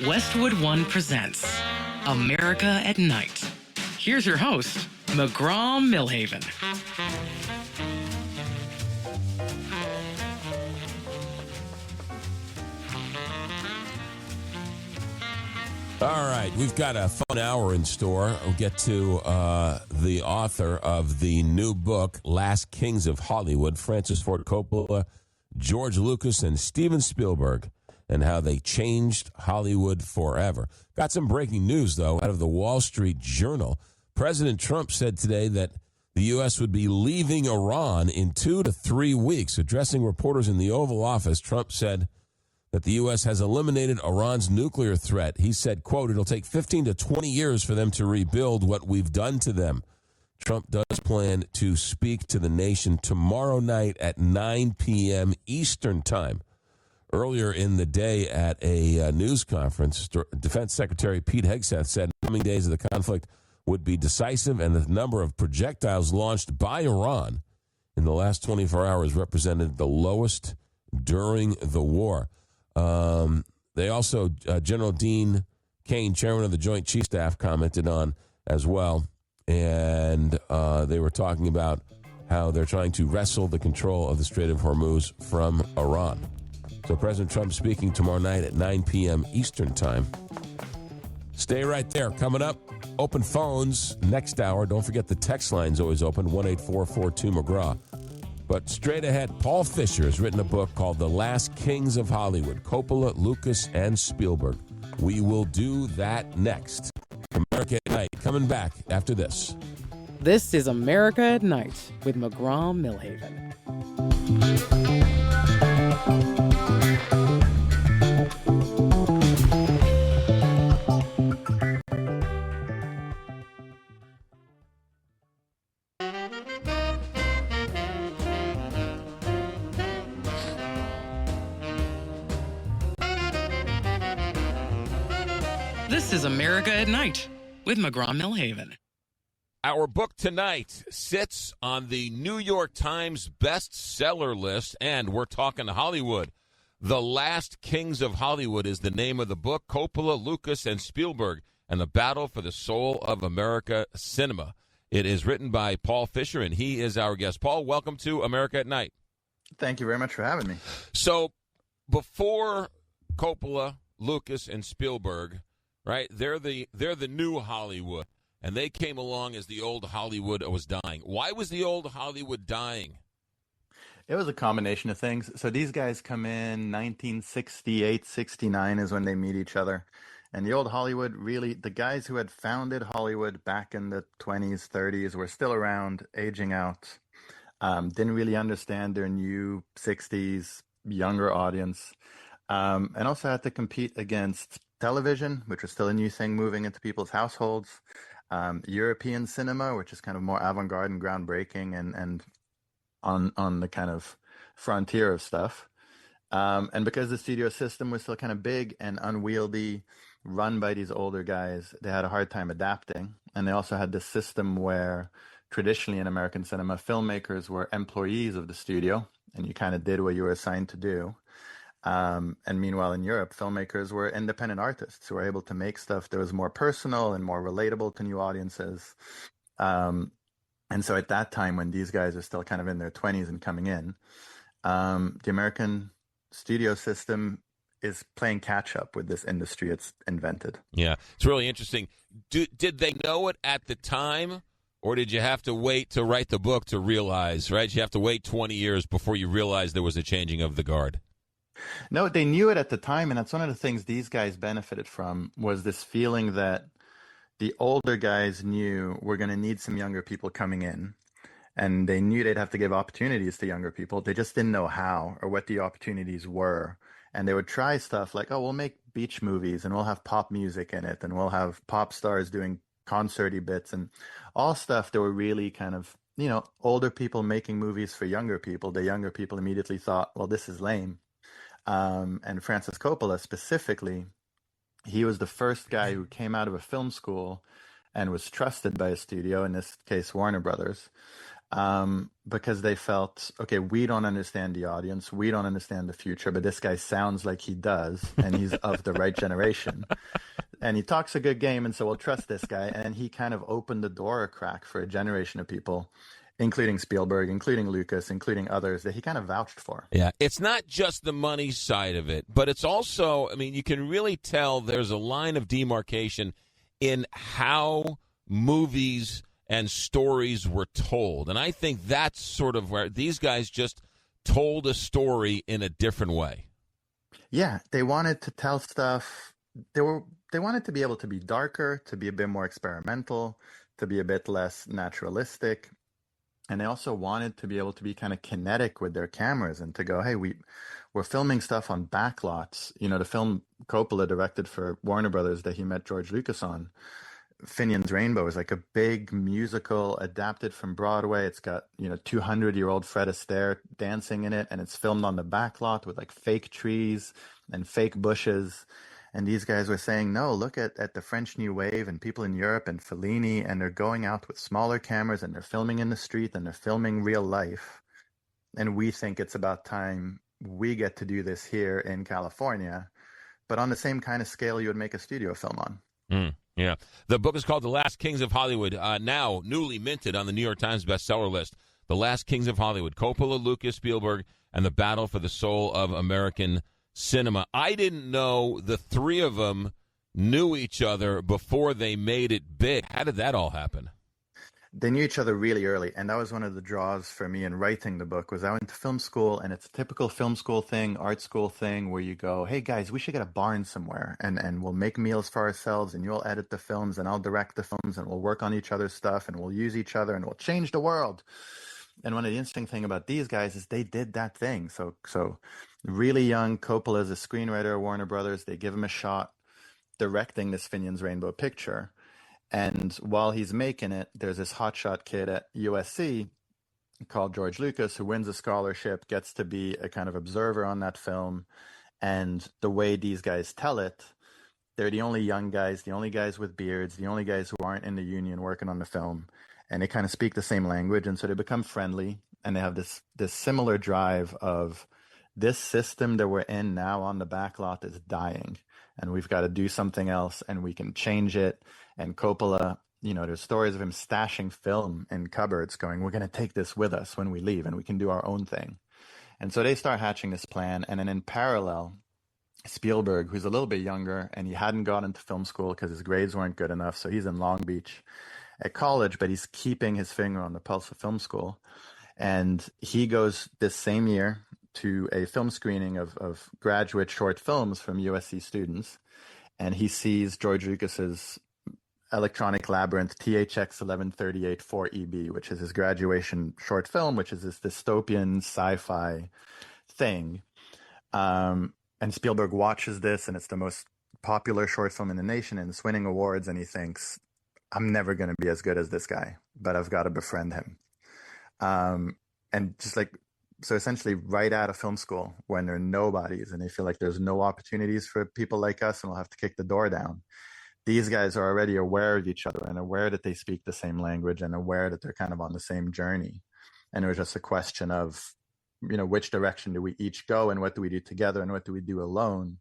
Westwood One presents America at Night. Here's your host, McGraw Milhaven. All right, we've got a fun hour in store. We'll get to the author of the new book, Last Kings of Hollywood, Francis Ford Coppola, George Lucas, and Steven Spielberg, and how they changed Hollywood forever. Got some breaking news, though, out of the Wall Street Journal. President Trump said today that the U.S. would be leaving Iran in 2 to 3 weeks. Addressing reporters in the Oval Office, Trump said that the U.S. has eliminated Iran's nuclear threat. He said, quote, "It'll take 15 to 20 years for them to rebuild what we've done to them." Trump does plan to speak to the nation tomorrow night at 9 p.m. Eastern Time. Earlier in the day at a news conference, Defense Secretary Pete Hegseth said the coming days of the conflict would be decisive, and the number of projectiles launched by Iran in the last 24 hours represented the lowest during the war. They also, General Dean Cain, chairman of the Joint Chiefs Staff, commented on as well, and they were talking about how they're trying to wrestle the control of the Strait of Hormuz from Iran. So President Trump speaking tomorrow night at 9 p.m. Eastern Time. Stay right there. Coming up, open phones next hour. Don't forget the text line's always open, 1-844-2-McGraw. But straight ahead, Paul Fisher has written a book called The Last Kings of Hollywood, Coppola, Lucas, and Spielberg. We will do that next. America at Night, coming back after this. This is America at Night with McGraw Milhaven. This is America at Night with McGraw Milhaven. Our book tonight sits on the New York Times bestseller list, and we're talking Hollywood. The Last Kings of Hollywood is the name of the book. Coppola, Lucas, and Spielberg, and the battle for the soul of America cinema. It is written by Paul Fisher, and he is our guest. Paul, welcome to America at Night. Thank you very much for having me. So, before Coppola, Lucas, and Spielberg, right? They're the new Hollywood, and they came along as the old Hollywood was dying. Why was the old Hollywood dying? It was a combination of things. So these guys come in 1968, 69 is when they meet each other. And the old Hollywood, really, the guys who had founded Hollywood back in the 20s, 30s were still around, aging out, didn't really understand their new 60s younger audience, and also had to compete against television, which was still a new thing moving into people's households, European cinema, which is kind of more avant-garde and groundbreaking and on the kind of frontier of stuff. And because the studio system was still kind of big and unwieldy, run by these older guys, they had a hard time adapting. And they also had this system where traditionally in American cinema, filmmakers were employees of the studio, and you kind of did what you were assigned to do. And meanwhile, in Europe, filmmakers were independent artists who were able to make stuff that was more personal and more relatable to new audiences. And so at that time, when these guys are still kind of in their 20s and coming in, the American studio system is playing catch up with this industry it's invented. Yeah, it's really interesting. Did they know it at the time, or did you have to wait to write the book to realize, right? You have to wait 20 years before you realized there was a changing of the guard. No, they knew it at the time, and that's one of the things these guys benefited from, was this feeling that the older guys knew we're going to need some younger people coming in, and they knew they'd have to give opportunities to younger people. They just didn't know how or what the opportunities were. And they would try stuff like, oh, we'll make beach movies and we'll have pop music in it and we'll have pop stars doing concerty bits and all stuff that were really kind of, older people making movies for younger people. The younger people immediately thought, well, this is lame. And Francis Coppola specifically, he was the first guy who came out of a film school and was trusted by a studio, in this case, Warner Brothers, because they felt, okay, we don't understand the audience, we don't understand the future, but this guy sounds like he does, and he's of the right generation, and he talks a good game, and so we'll trust this guy. And he kind of opened the door a crack for a generation of people, including Spielberg, including Lucas, including others, that he kind of vouched for. Yeah, it's not just the money side of it, but it's also, you can really tell there's a line of demarcation in how movies and stories were told. And I think that's sort of where these guys just told a story in a different way. Yeah, they wanted to tell stuff. They wanted to be able to be darker, to be a bit more experimental, to be a bit less naturalistic. And they also wanted to be able to be kind of kinetic with their cameras and to go, hey, we're filming stuff on backlots. The film Coppola directed for Warner Brothers that he met George Lucas on, Finion's Rainbow, is like a big musical adapted from Broadway. It's got 200-year-old Fred Astaire dancing in it, and it's filmed on the back lot with like fake trees and fake bushes. And these guys were saying, no, look at the French New Wave and people in Europe and Fellini, and they're going out with smaller cameras and they're filming in the street and they're filming real life. And we think it's about time we get to do this here in California, but on the same kind of scale you would make a studio film on. Yeah. The book is called The Last Kings of Hollywood, now newly minted on the New York Times bestseller list. The Last Kings of Hollywood, Coppola, Lucas, Spielberg, and the battle for the soul of American cinema. I didn't know the three of them knew each other before they made it big. How did that all happen? They knew each other really early, and that was one of the draws for me in writing the book. Was I went to film school, and it's a typical film school thing, art school thing, where you go, hey guys, we should get a barn somewhere, and we'll make meals for ourselves, and you'll edit the films, and I'll direct the films, and we'll work on each other's stuff, and we'll use each other, and we'll change the world. And one of the interesting thing about these guys is they did that thing. So really young, Coppola is a screenwriter at Warner Brothers. They give him a shot directing this Finion's Rainbow picture. And while he's making it, there's this hotshot kid at USC called George Lucas who wins a scholarship, gets to be a kind of observer on that film. And the way these guys tell it, they're the only young guys, the only guys with beards, the only guys who aren't in the union working on the film. and they kind of speak the same language, and so they become friendly, and they have this similar drive of this system that we're in now on the back lot is dying, and we've got to do something else, and we can change it. And Coppola, there's stories of him stashing film in cupboards going, we're going to take this with us when we leave, and we can do our own thing. And so they start hatching this plan, and then in parallel, Spielberg, who's a little bit younger, and he hadn't gone into film school because his grades weren't good enough, so he's in Long Beach at college, but he's keeping his finger on the pulse of film school. And he goes this same year to a film screening of graduate short films from USC students, and he sees George Lucas's Electronic Labyrinth THX 1138 4EB, which is his graduation short film, which is this dystopian sci-fi thing. And Spielberg watches this, and it's the most popular short film in the nation, and it's winning awards, and he thinks, I'm never going to be as good as this guy, but I've got to befriend him. And just so essentially right out of film school, when they're nobodies and they feel like there's no opportunities for people like us and we'll have to kick the door down, these guys are already aware of each other and aware that they speak the same language and aware that they're kind of on the same journey. And it was just a question of, which direction do we each go, and what do we do together, and what do we do alone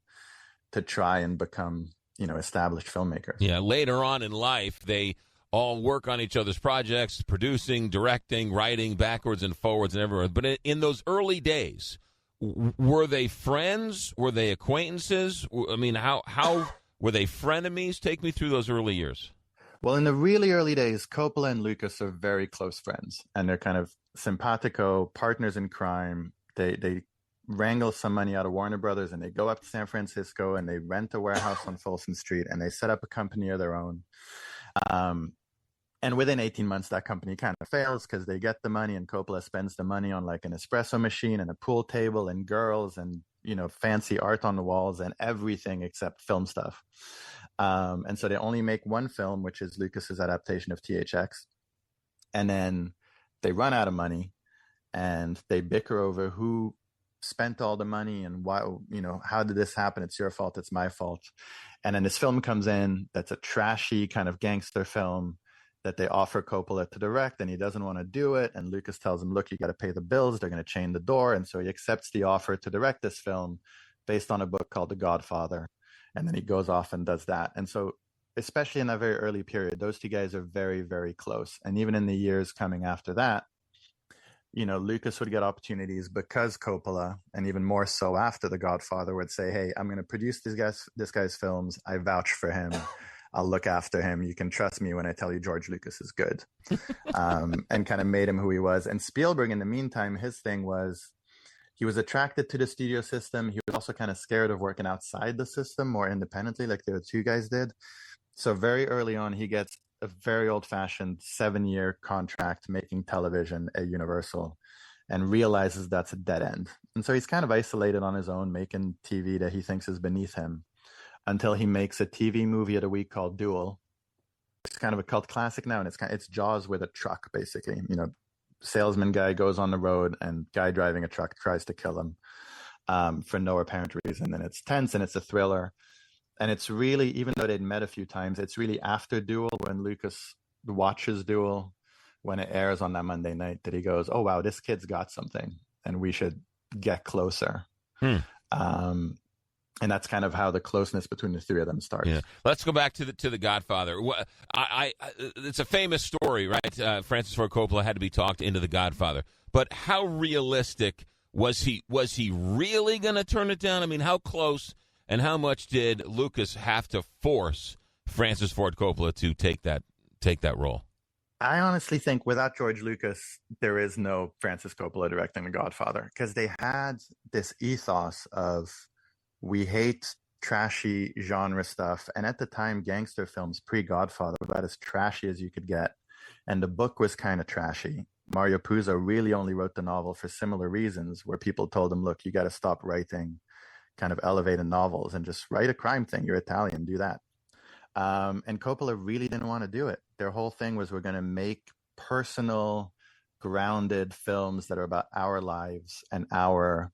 to try and become, established filmmakers. Yeah, later on in life, they all work on each other's projects, producing, directing, writing, backwards and forwards and everywhere. But in those early days, were they friends? Were they acquaintances? I mean, how were they frenemies? Take me through those early years. Well, in the really early days, Coppola and Lucas are very close friends, and they're kind of simpatico, partners in crime. They wrangle some money out of Warner Brothers, and they go up to San Francisco, and they rent a warehouse on Folsom Street, and they set up a company of their own. And within 18 months, that company kind of fails because they get the money, and Coppola spends the money on like an espresso machine and a pool table and girls and, fancy art on the walls and everything except film stuff. And so they only make one film, which is Lucas's adaptation of THX. And then they run out of money, and they bicker over who spent all the money and why, how did this happen? It's your fault. It's my fault. And then this film comes in that's a trashy kind of gangster film that they offer Coppola to direct, and he doesn't want to do it. And Lucas tells him, look, you got to pay the bills. They're going to chain the door. And so he accepts the offer to direct this film based on a book called The Godfather. And then he goes off and does that. And so, especially in that very early period, those two guys are very, very close. And even in the years coming after that, Lucas would get opportunities because Coppola, and even more so after The Godfather, would say, hey, I'm going to produce this guy's films. I vouch for him. I'll look after him. You can trust me when I tell you George Lucas is good. And kind of made him who he was. And Spielberg, in the meantime, his thing was he was attracted to the studio system. He was also kind of scared of working outside the system more independently, like the two guys did. So very early on, he gets a very old-fashioned 7-year contract making television at Universal, and realizes that's a dead end. And so he's kind of isolated on his own, making TV that he thinks is beneath him, until he makes a TV movie of the week called Duel. It's kind of a cult classic now, and it's Jaws with a truck, basically. Salesman guy goes on the road, and guy driving a truck tries to kill him for no apparent reason. And it's tense, and it's a thriller. And it's really, even though they'd met a few times, it's really after Duel, when Lucas watches Duel, when it airs on that Monday night, that he goes, oh, wow, this kid's got something, and we should get closer. And that's kind of how the closeness between the three of them starts. Yeah. Let's go back to the Godfather. It's a famous story, right? Francis Ford Coppola had to be talked into the Godfather. But how realistic was he? Was he really going to turn it down? I mean, how close and how much did Lucas have to force Francis Ford Coppola to take that role? I honestly think without George Lucas, there is no Francis Coppola directing The Godfather, because they had this ethos of, we hate trashy genre stuff. And at the time, gangster films pre-Godfather were about as trashy as you could get. And the book was kind of trashy. Mario Puzo really only wrote the novel for similar reasons, where people told him, look, you got to stop writing kind of elevated novels and just write a crime thing. You're Italian, do that. And Coppola really didn't want to do it. Their whole thing was, we're going to make personal, grounded films that are about our lives and our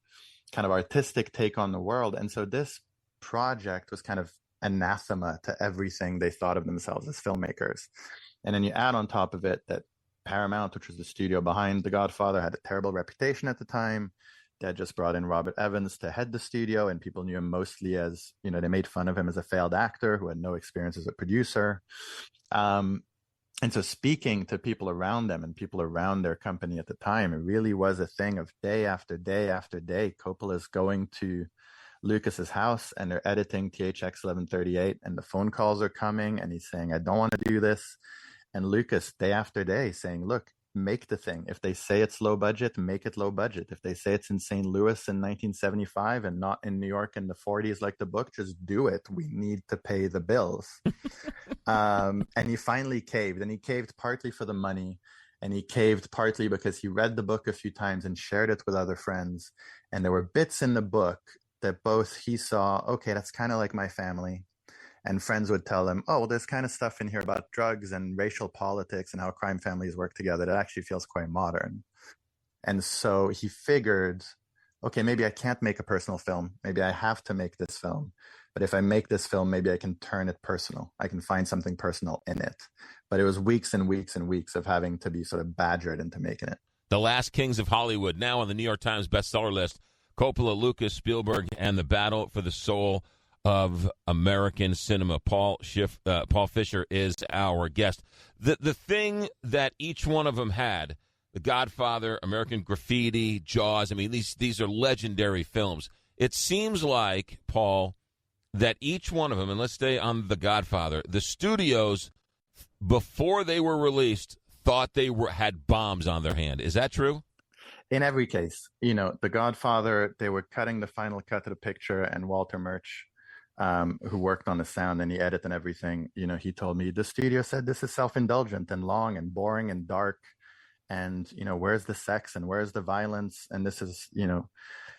kind of artistic take on the world. And so this project was kind of anathema to everything they thought of themselves as filmmakers. And then you add on top of it that Paramount, which was the studio behind The Godfather, had a terrible reputation at the time. They had just brought in Robert Evans to head the studio, and people knew him mostly as, they made fun of him as a failed actor who had no experience as a producer. And so speaking to people around them and people around their company at the time, it really was a thing of day after day after day. Coppola's going to Lucas's house and they're editing THX 1138 and the phone calls are coming and he's saying, I don't want to do this. And Lucas, day after day, saying, look, make the thing. If they say it's low budget, make it low budget. If they say it's in St. Louis in 1975 and not in New York in the 40s like the book, just do it. We need to pay the bills. And he finally caved. And he caved partly for the money. And he caved partly because he read the book a few times and shared it with other friends. And there were bits in the book that both he saw, okay, that's kind of like my family. And friends would tell him, oh, well, there's kind of stuff in here about drugs and racial politics and how crime families work together that actually feels quite modern. And so he figured, okay, maybe I can't make a personal film. Maybe I have to make this film. But if I make this film, maybe I can turn it personal. I can find something personal in it. But it was weeks and weeks and weeks of having to be sort of badgered into making it. The Last Kings of Hollywood, now on the New York Times bestseller list. Coppola, Lucas, Spielberg, and the battle for the soul of American cinema. Paul Fisher is our guest. The thing that each one of them had, The Godfather, American Graffiti, Jaws, I mean, these are legendary films. It seems like, Paul, that each one of them, and let's stay on The Godfather, the studios, before they were released, thought they had bombs on their hand. Is that true? In every case, The Godfather, they were cutting the final cut of the picture, and Walter Murch, who worked on the sound and the edit and everything, he told me the studio said this is self-indulgent and long and boring and dark. And, where's the sex and where's the violence? And this is,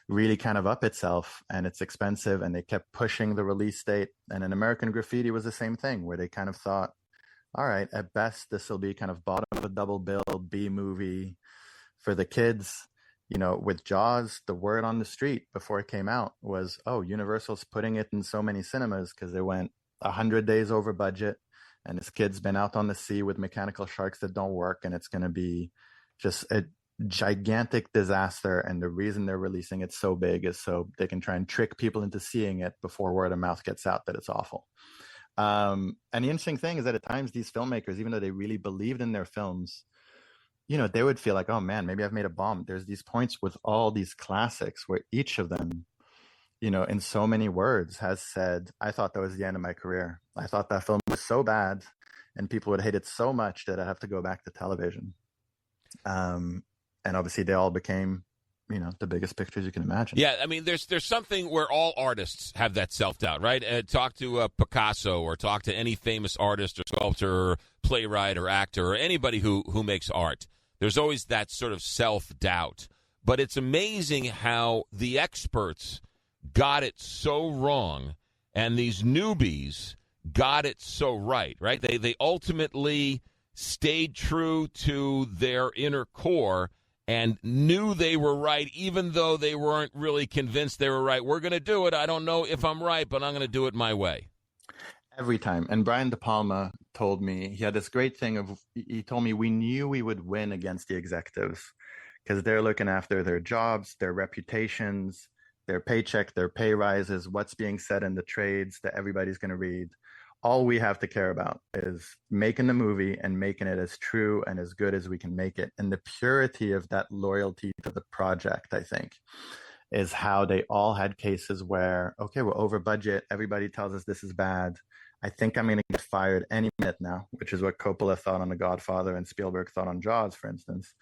really kind of up itself and it's expensive. And they kept pushing the release date. And in American Graffiti was the same thing where they kind of thought, all right, at best, this will be kind of bottom of a double bill B movie for the kids. With Jaws, the word on the street before it came out was, oh, Universal's putting it in so many cinemas because they went 100 days over budget and this kid's been out on the sea with mechanical sharks that don't work and it's going to be just a gigantic disaster. And the reason they're releasing it so big is so they can try and trick people into seeing it before word of mouth gets out that it's awful. And the interesting thing is that at times these filmmakers, even though they really believed in their films, they would feel like, oh man, maybe I've made a bomb. There's these points with all these classics where each of them, in so many words has said, I thought that was the end of my career. I thought that film was so bad and people would hate it so much that I'd have to go back to television. And obviously they all became, the biggest pictures you can imagine. Yeah, I mean, there's something where all artists have that self-doubt, right? Talk to Picasso or talk to any famous artist or sculptor or playwright or actor or anybody who makes art. There's always that sort of self-doubt. But it's amazing how the experts got it so wrong and these newbies got it so right? They ultimately stayed true to their inner core and knew they were right, even though they weren't really convinced they were right. We're going to do it. I don't know if I'm right, but I'm going to do it my way. Every time. And Brian De Palma told me, he had this great thing of, he told me we knew we would win against the executives because they're looking after their jobs, their reputations, their paycheck, their pay rises, what's being said in the trades that everybody's going to read. All we have to care about is making the movie and making it as true and as good as we can make it. And the purity of that loyalty to the project, I think, is how they all had cases where, okay, we're over budget. Everybody tells us this is bad. I think I'm going to get fired any minute now, which is what Coppola thought on The Godfather and Spielberg thought on Jaws, for instance.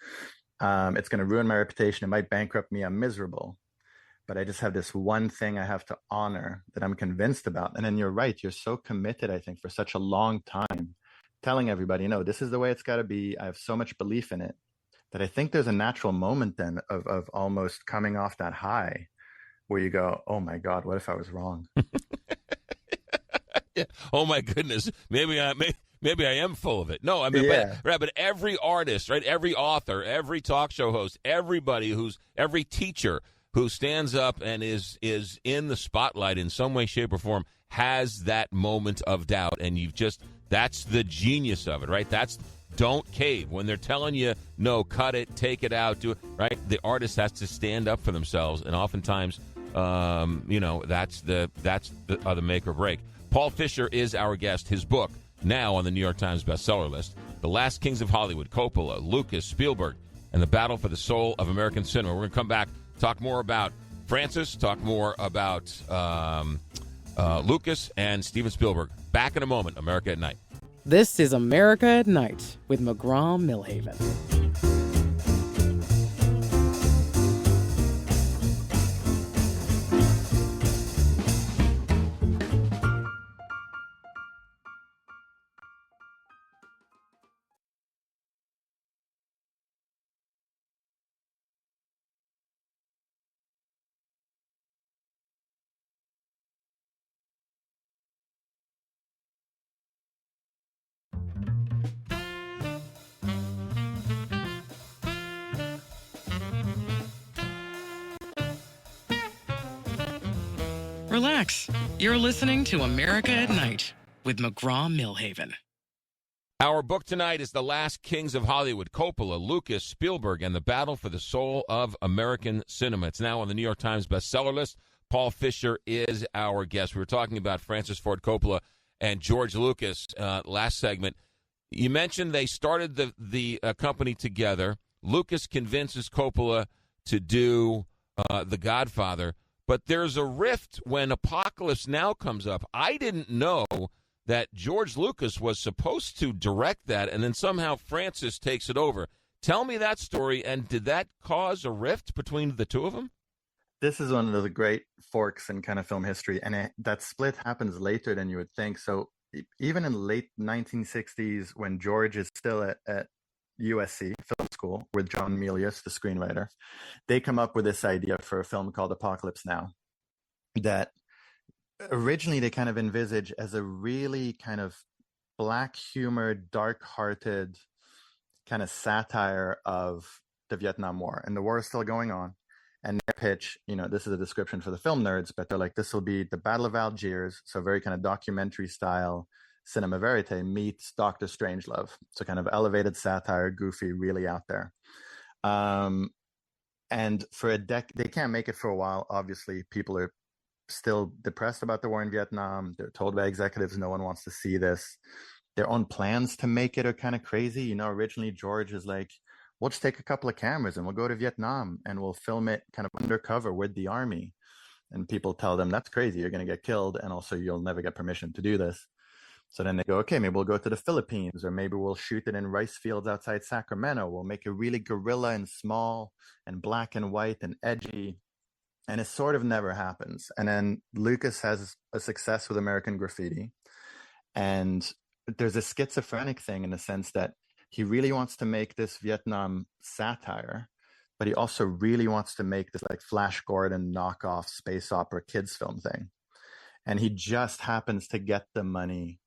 It's going to ruin my reputation. It might bankrupt me. I'm miserable. But I just have this one thing I have to honor that I'm convinced about. And then you're right. You're so committed, I think, for such a long time, telling everybody, no, this is the way it's got to be. I have so much belief in it that I think there's a natural moment then of almost coming off that high where you go, oh my God, what if I was wrong? Yeah. Oh my goodness. Maybe I am full of it. No, I mean, yeah. but every artist, right? Every author, every talk show host, every teacher who stands up and is in the spotlight in some way, shape, or form has that moment of doubt. And that's the genius of it, right? That's Don't cave. When they're telling you, no, cut it, take it out, do it, right? The artist has to stand up for themselves, and oftentimes, that's the make or break. Paul Fisher is our guest. His book, now on the New York Times bestseller list, The Last Kings of Hollywood, Coppola, Lucas, Spielberg, and the Battle for the Soul of American Cinema. We're going to come back, talk more about Francis, talk more about Lucas and Steven Spielberg. Back in a moment. America at Night. This is America at Night with McGraw Milhaven. Relax. You're listening to America at Night with McGraw Milhaven. Our book tonight is The Last Kings of Hollywood, Coppola, Lucas, Spielberg, and the Battle for the Soul of American Cinema. It's now on the New York Times bestseller list. Paul Fisher is our guest. We were talking about Francis Ford Coppola and George Lucas last segment. You mentioned they started the company together. Lucas convinces Coppola to do The Godfather. But there's a rift when Apocalypse Now comes up. I didn't know that George Lucas was supposed to direct that, and then somehow Francis takes it over. Tell me that story, and did that cause a rift between the two of them? This is one of the great forks in kind of film history, and that split happens later than you would think. So even in late 1960s, when George is still at USC Film School with John Milius, the screenwriter, they come up with this idea for a film called Apocalypse Now that originally they kind of envisage as a really kind of black humor, dark-hearted kind of satire of the Vietnam War. And the war is still going on. And their pitch, this is a description for the film nerds, but they're like, this will be the Battle of Algiers, so very kind of documentary style cinema verite meets Dr. Strangelove. So kind of elevated satire, goofy, really out there. And for they can't make it for a while. Obviously, people are still depressed about the war in Vietnam. They're told by executives no one wants to see this. Their own plans to make it are kind of crazy. Originally George is like, we'll just take a couple of cameras and we'll go to Vietnam and we'll film it kind of undercover with the army. And people tell them, that's crazy. You're going to get killed. And also you'll never get permission to do this. So then they go, okay, maybe we'll go to the Philippines, or maybe we'll shoot it in rice fields outside Sacramento. We'll make it really guerrilla and small and black and white and edgy. And it sort of never happens. And then Lucas has a success with American Graffiti. And there's a schizophrenic thing in the sense that he really wants to make this Vietnam satire, but he also really wants to make this like Flash Gordon knockoff space opera kids film thing. And he just happens to get the money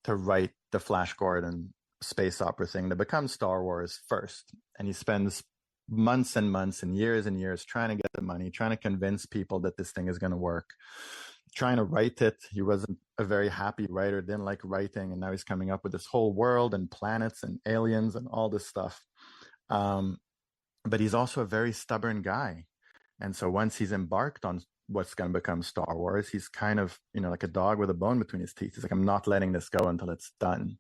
to write the Flash Gordon space opera thing that becomes Star Wars first. And he spends months and months and years trying to get the money, trying to convince people that this thing is going to work, trying to write it. He wasn't a very happy writer, didn't like writing. And now he's coming up with this whole world and planets and aliens and all this stuff. But he's also a very stubborn guy. And so once he's embarked on what's going to become Star Wars, he's kind of, like a dog with a bone between his teeth. He's like, I'm not letting this go until it's done.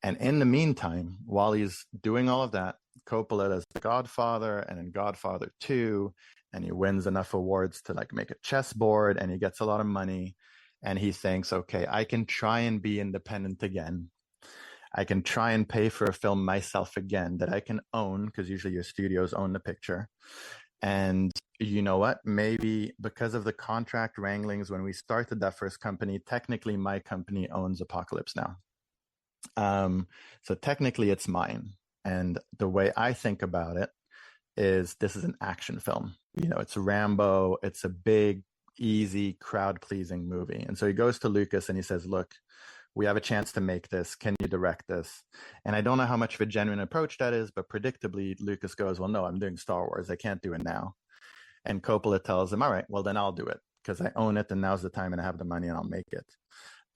And in the meantime, while he's doing all of that, Coppola does The Godfather and in Godfather 2, and he wins enough awards to like make a chessboard, and he gets a lot of money, and he thinks, okay, I can try and be independent again. I can try and pay for a film myself again that I can own, because usually your studios own the picture. And you know what? Maybe because of the contract wranglings when we started that first company, technically my company owns Apocalypse Now. So technically it's mine. And the way I think about it is this is an action film. It's Rambo. It's a big, easy, crowd-pleasing movie. And so he goes to Lucas and he says, look, we have a chance to make this. Can you direct this? And I don't know how much of a genuine approach that is, but predictably, Lucas goes, well, no, I'm doing Star Wars. I can't do it now. And Coppola tells him, all right, well, then I'll do it because I own it and now's the time and I have the money and I'll make it.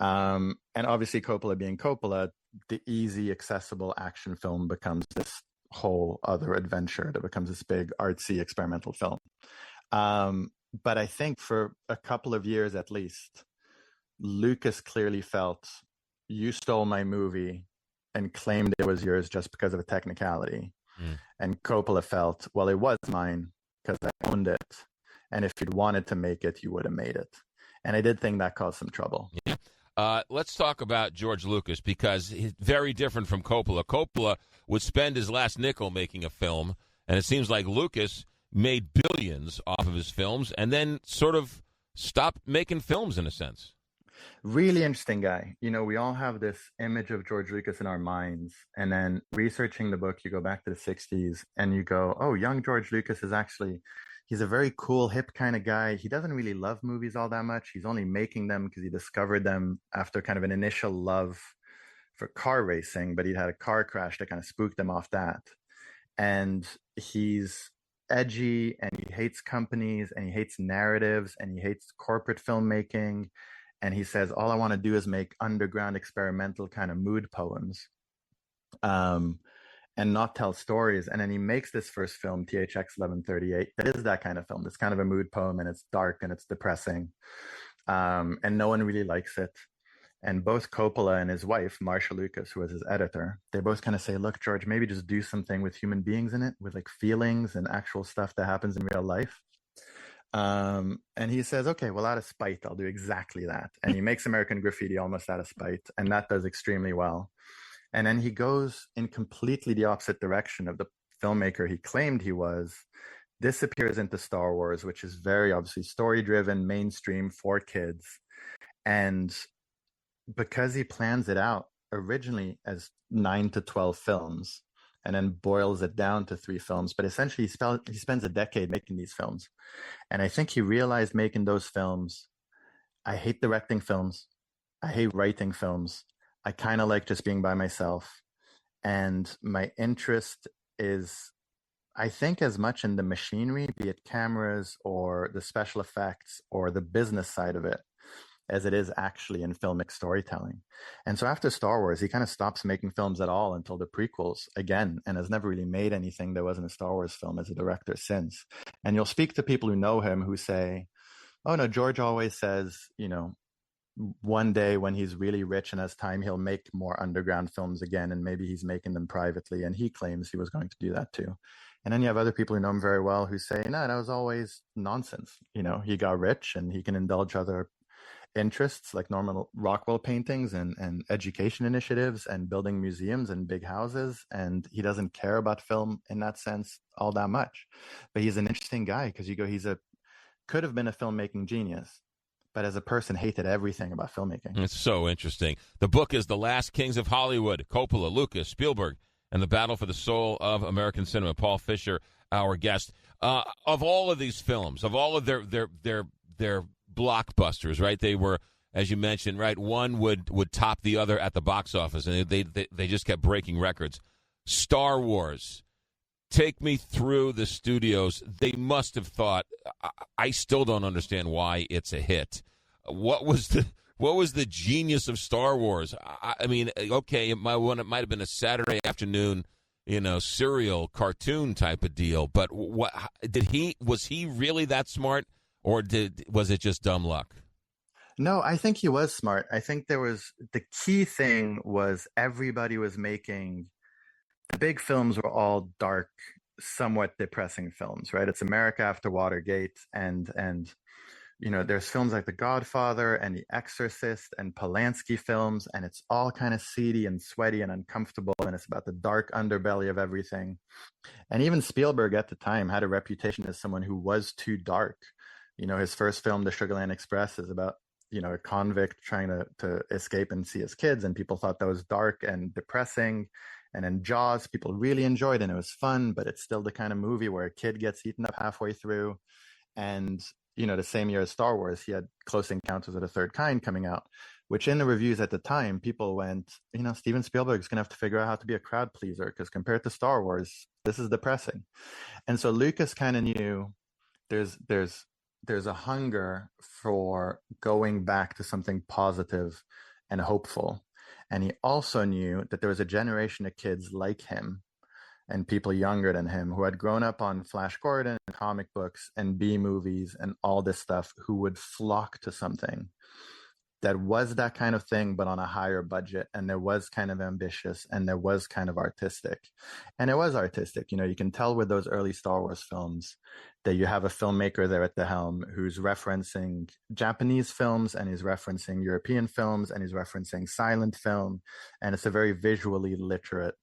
And obviously, Coppola being Coppola, the easy, accessible action film becomes this whole other adventure that becomes this big, artsy, experimental film. But I think for a couple of years at least, Lucas clearly felt, you stole my movie and claimed it was yours just because of a technicality. And Coppola felt, well, it was mine because I owned it. And if you'd wanted to make it, you would have made it. And I did think that caused some trouble. Yeah. Let's talk about George Lucas, because he's very different from Coppola. Coppola would spend his last nickel making a film, and it seems like Lucas made billions off of his films and then sort of stopped making films in a sense. Really interesting guy. You know, we all have this image of George Lucas in our minds, and then researching the book, you go back to the 60s and you go, oh, young George Lucas is actually, he's a very cool, hip kind of guy. He doesn't really love movies all that much. He's only making them because he discovered them after kind of an initial love for car racing, but he'd had a car crash that kind of spooked him off that. And he's edgy, and he hates companies, and he hates narratives, and he hates corporate filmmaking. And he says, all I want to do is make underground experimental kind of mood poems, and not tell stories. And then he makes this first film, THX 1138, that is that kind of film. It's kind of a mood poem, and it's dark and it's depressing. And no one really likes it. And both Coppola and his wife, Marcia Lucas, who was his editor, they both kind of say, look, George, maybe just do something with human beings in it, with like feelings and actual stuff that happens in real life. And he says, okay, well, out of spite, I'll do exactly that. And he makes American Graffiti almost out of spite, and that does extremely well. And then he goes in completely the opposite direction of the filmmaker he claimed he was, disappears into Star Wars, which is very obviously story-driven, mainstream, for kids. And because he plans it out originally as 9 to 12 films, and then boils it down to 3 films, but essentially he spends a decade making these films. And I think he realized making those films, I hate directing films. I hate writing films. I kind of like just being by myself. And my interest is, I think, as much in the machinery, be it cameras or the special effects or the business side of it, as it is actually in filmic storytelling. And so after Star Wars, he kind of stops making films at all until the prequels again, and has never really made anything that wasn't a Star Wars film as a director since. And you'll speak to people who know him who say, oh no, George always says, you know, one day when he's really rich and has time, he'll make more underground films again, and maybe he's making them privately. And he claims he was going to do that too. And then you have other people who know him very well who say, no, that was always nonsense. You know, he got rich and he can indulge other interests like Norman Rockwell paintings and education initiatives and building museums and big houses, and he doesn't care about film in that sense all that much. But he's an interesting guy because you go, could have been a filmmaking genius, but as a person hated everything about filmmaking. It's so interesting. The book is The Last Kings of Hollywood: Coppola, Lucas, Spielberg, and the Battle for the Soul of American Cinema. Paul Fisher, our guest. Of all of these films, of all of their blockbusters, right? They were, as you mentioned, right? One would top the other at the box office, and they just kept breaking records. Star Wars, take me through the studios. They must have thought, I still don't understand why it's a hit. What was the genius of Star Wars? I mean, okay, it might have been a Saturday afternoon, you know, serial cartoon type of deal, but was he really that smart? Or was it just dumb luck? No, I think he was smart. I think the key thing was everybody was making, the big films were all dark, somewhat depressing films, right? It's America after Watergate, and you know, there's films like The Godfather and The Exorcist and Polanski films, and it's all kind of seedy and sweaty and uncomfortable, and it's about the dark underbelly of everything. And even Spielberg at the time had a reputation as someone who was too dark. You know, his first film, The Sugarland Express, is about, you know, a convict trying to escape and see his kids, and people thought that was dark and depressing. And then Jaws, people really enjoyed, and it was fun, but it's still the kind of movie where a kid gets eaten up halfway through. And, you know, the same year as Star Wars, he had Close Encounters of the Third Kind coming out, which in the reviews at the time, people went, you know, Steven Spielberg's going to have to figure out how to be a crowd pleaser, because compared to Star Wars, this is depressing. And so Lucas kind of knew there's there's a hunger for going back to something positive and hopeful. And he also knew that there was a generation of kids like him and people younger than him who had grown up on Flash Gordon and comic books and B movies and all this stuff, who would flock to something that was that kind of thing, but on a higher budget. And there was kind of ambitious and there was kind of artistic. And it was artistic. You can tell with those early Star Wars films that you have a filmmaker there at the helm who's referencing Japanese films, and he's referencing European films, and he's referencing silent film. And it's a very visually literate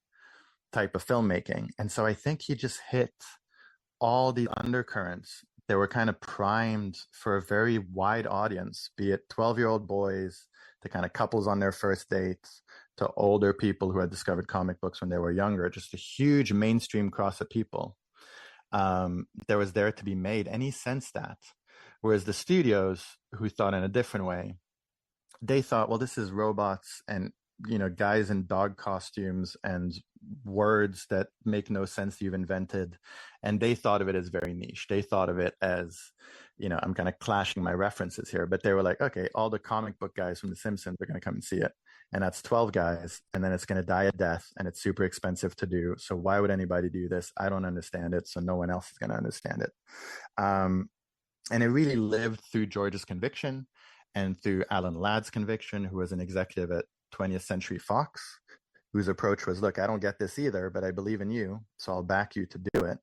type of filmmaking. And so I think he just hit all the undercurrents. They were kind of primed for a very wide audience, be it 12-year-old boys to kind of couples on their first dates to older people who had discovered comic books when they were younger. Just a huge mainstream cross of people there was there to be made. And he sensed that. Whereas the studios, who thought in a different way, they thought, well, this is robots and guys in dog costumes and words that make no sense you've invented. And they thought of it as very niche. They thought of it as, I'm kind of clashing my references here, but they were like, okay, all the comic book guys from The Simpsons are going to come and see it. And that's 12 guys. And then it's going to die a death, and it's super expensive to do. So why would anybody do this? I don't understand it. So no one else is going to understand it. And it really lived through George's conviction and through Alan Ladd's conviction, who was an executive at 20th Century Fox, whose approach was, look, I don't get this either, but I believe in you, so I'll back you to do it.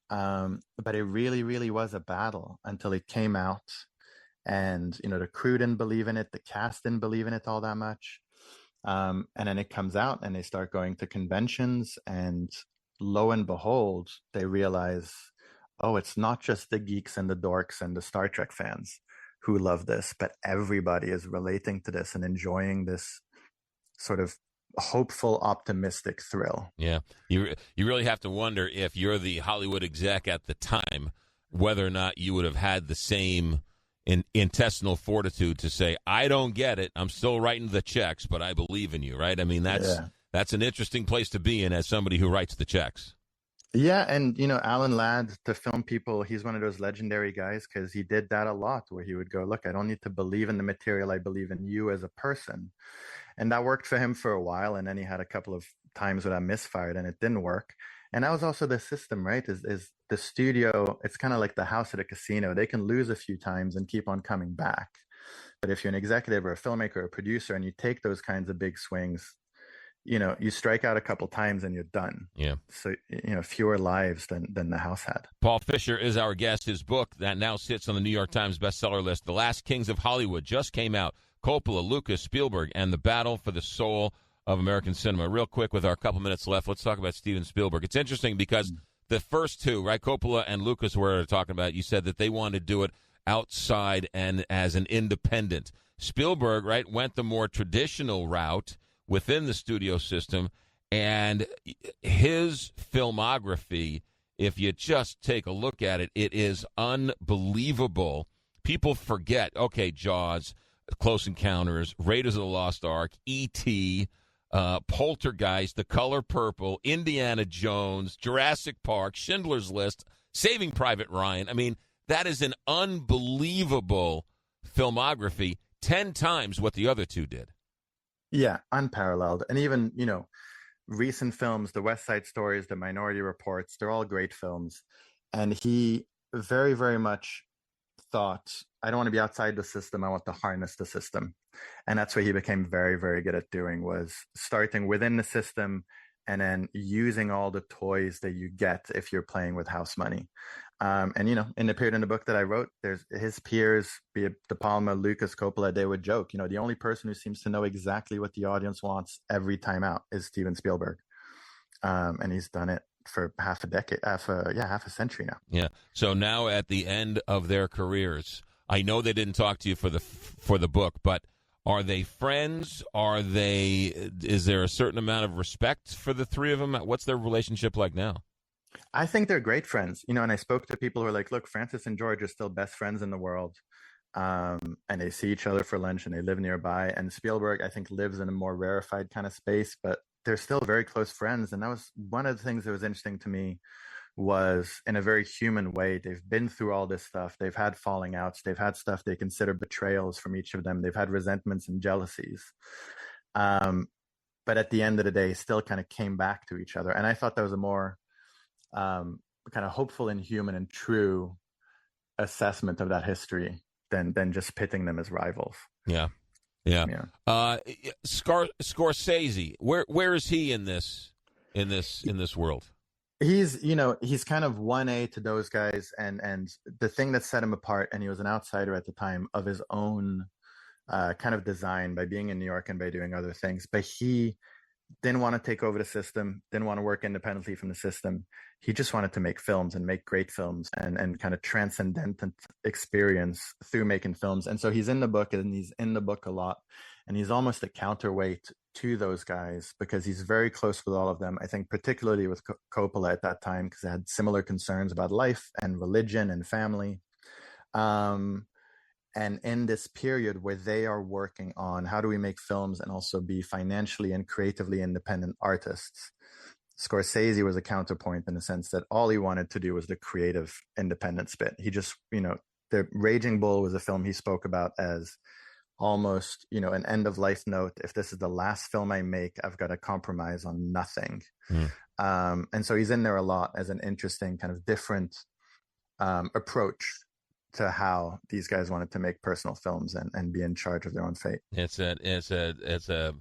But it really, really was a battle until it came out. And, the crew didn't believe in it. The cast didn't believe in it all that much. And then it comes out and they start going to conventions, and lo and behold, they realize, oh, it's not just the geeks and the dorks and the Star Trek fans who love this, but everybody is relating to this and enjoying this sort of hopeful, optimistic thrill. Yeah. You really have to wonder, if you're the Hollywood exec at the time, whether or not you would have had the same intestinal fortitude to say, I don't get it, I'm still writing the checks, but I believe in you, right? I mean, that's an interesting place to be in as somebody who writes the checks. Yeah, and Alan Ladd, to film people, he's one of those legendary guys because he did that a lot, where he would go, look, I don't need to believe in the material, I believe in you as a person. And that worked for him for a while, and then he had a couple of times where that misfired and it didn't work. And that was also the system, right? Is the studio, it's kind of like the house at a casino. They can lose a few times and keep on coming back. But if you're an executive or a filmmaker or a producer and you take those kinds of big swings, you strike out a couple times and you're done. Yeah. So, fewer lives than the house had. Paul Fisher is our guest. His book that now sits on the New York Times bestseller list, The Last Kings of Hollywood, just came out. Coppola, Lucas, Spielberg, and the battle for the soul of American cinema. Real quick, with our couple minutes left, let's talk about Steven Spielberg. It's interesting because the first two, right, Coppola and Lucas were talking about, you said that they wanted to do it outside and as an independent. Spielberg, right, went the more traditional route within the studio system, and his filmography, if you just take a look at it, it is unbelievable. People forget, okay, Jaws, Close Encounters, Raiders of the Lost Ark, E.T., Poltergeist, The Color Purple, Indiana Jones, Jurassic Park, Schindler's List, Saving Private Ryan. I mean, that is an unbelievable filmography, 10 times what the other two did. Yeah, unparalleled. And even, recent films, the West Side Stories, the Minority Reports, they're all great films. And he very, very much thought, I don't want to be outside the system, I want to harness the system. And that's what he became very, very good at doing, was starting within the system and then using all the toys that you get if you're playing with house money. And, in the period in the book that I wrote, there's his peers, be it De Palma, Lucas, Coppola, they would joke, the only person who seems to know exactly what the audience wants every time out is Steven Spielberg. And he's done it for half a century now. Yeah. So now at the end of their careers, I know they didn't talk to you for the book, but are they friends? Is there a certain amount of respect for the three of them? What's their relationship like now? I think they're great friends, and I spoke to people who are like, look, Francis and George are still best friends in the world. And they see each other for lunch and they live nearby. And Spielberg, I think, lives in a more rarefied kind of space, but they're still very close friends. And that was one of the things that was interesting to me was in a very human way. They've been through all this stuff. They've had falling outs. They've had stuff they consider betrayals from each of them. They've had resentments and jealousies. But at the end of the day, still kind of came back to each other. And I thought that was a more kind of hopeful and human and true assessment of that history than just pitting them as rivals. Yeah. Scorsese, where is he in this world? He's kind of 1A to those guys, and the thing that set him apart, and he was an outsider at the time of his own kind of design by being in New York and by doing other things, but he didn't want to take over the system, didn't want to work independently from the system. He just wanted to make films and make great films and kind of transcendent experience through making films. And so he's in the book, and he's in the book a lot, and he's almost a counterweight to those guys because he's very close with all of them. I think particularly with Coppola at that time, because they had similar concerns about life and religion and family. And in this period where they are working on how do we make films and also be financially and creatively independent artists, Scorsese was a counterpoint in the sense that all he wanted to do was the creative independent bit. He just, The Raging Bull was a film he spoke about as almost, an end of life note. If this is the last film I make, I've got to compromise on nothing. And so he's in there a lot as an interesting kind of different approach to how these guys wanted to make personal films and be in charge of their own fate. It's a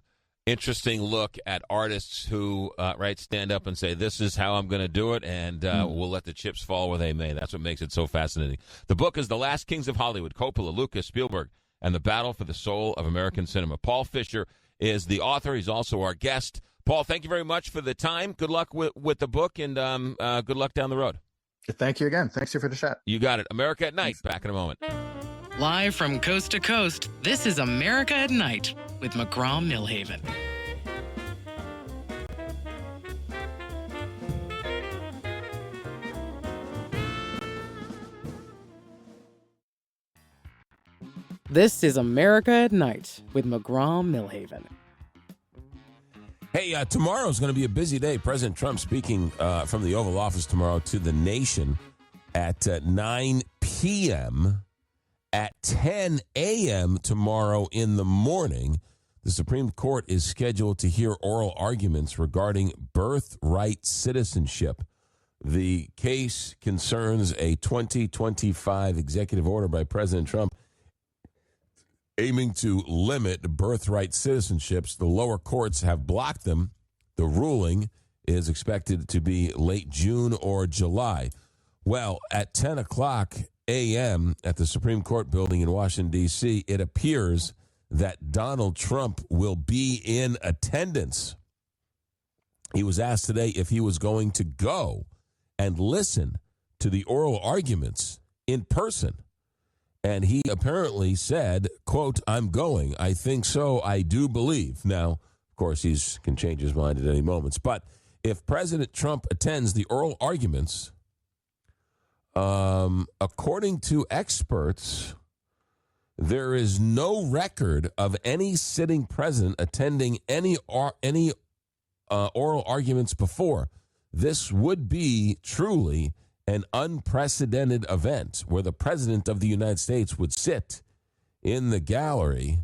interesting look at artists who stand up and say, this is how I'm going to do it, and we'll let the chips fall where they may. That's what makes it so fascinating. The book is The Last Kings of Hollywood, Coppola, Lucas, Spielberg, and the Battle for the Soul of American Cinema. Paul Fisher is the author. He's also our guest. Paul, thank you very much for the time. Good luck with the book, and good luck down the road. Thank you again. Thanks for the chat. You got it. America at Night. Back in a moment. Live from coast to coast, this is America at Night with McGraw Milhaven. This is America at Night with McGraw Milhaven. Hey, tomorrow's going to be a busy day. President Trump speaking from the Oval Office tomorrow to the nation at 9 p.m. At 10 a.m. tomorrow in the morning, the Supreme Court is scheduled to hear oral arguments regarding birthright citizenship. The case concerns a 2025 executive order by President Trump aiming to limit birthright citizenships. The lower courts have blocked them. The ruling is expected to be late June or July. Well, at 10 o'clock a.m. at the Supreme Court building in Washington, D.C., it appears that Donald Trump will be in attendance. He was asked today if he was going to go and listen to the oral arguments in person. And he apparently said, quote, "I'm going. I think so. I do believe." Now, of course, he can change his mind at any moment. But if President Trump attends the oral arguments, according to experts, there is no record of any sitting president attending any oral arguments before. This would be truly an unprecedented event where the President of the United States would sit in the gallery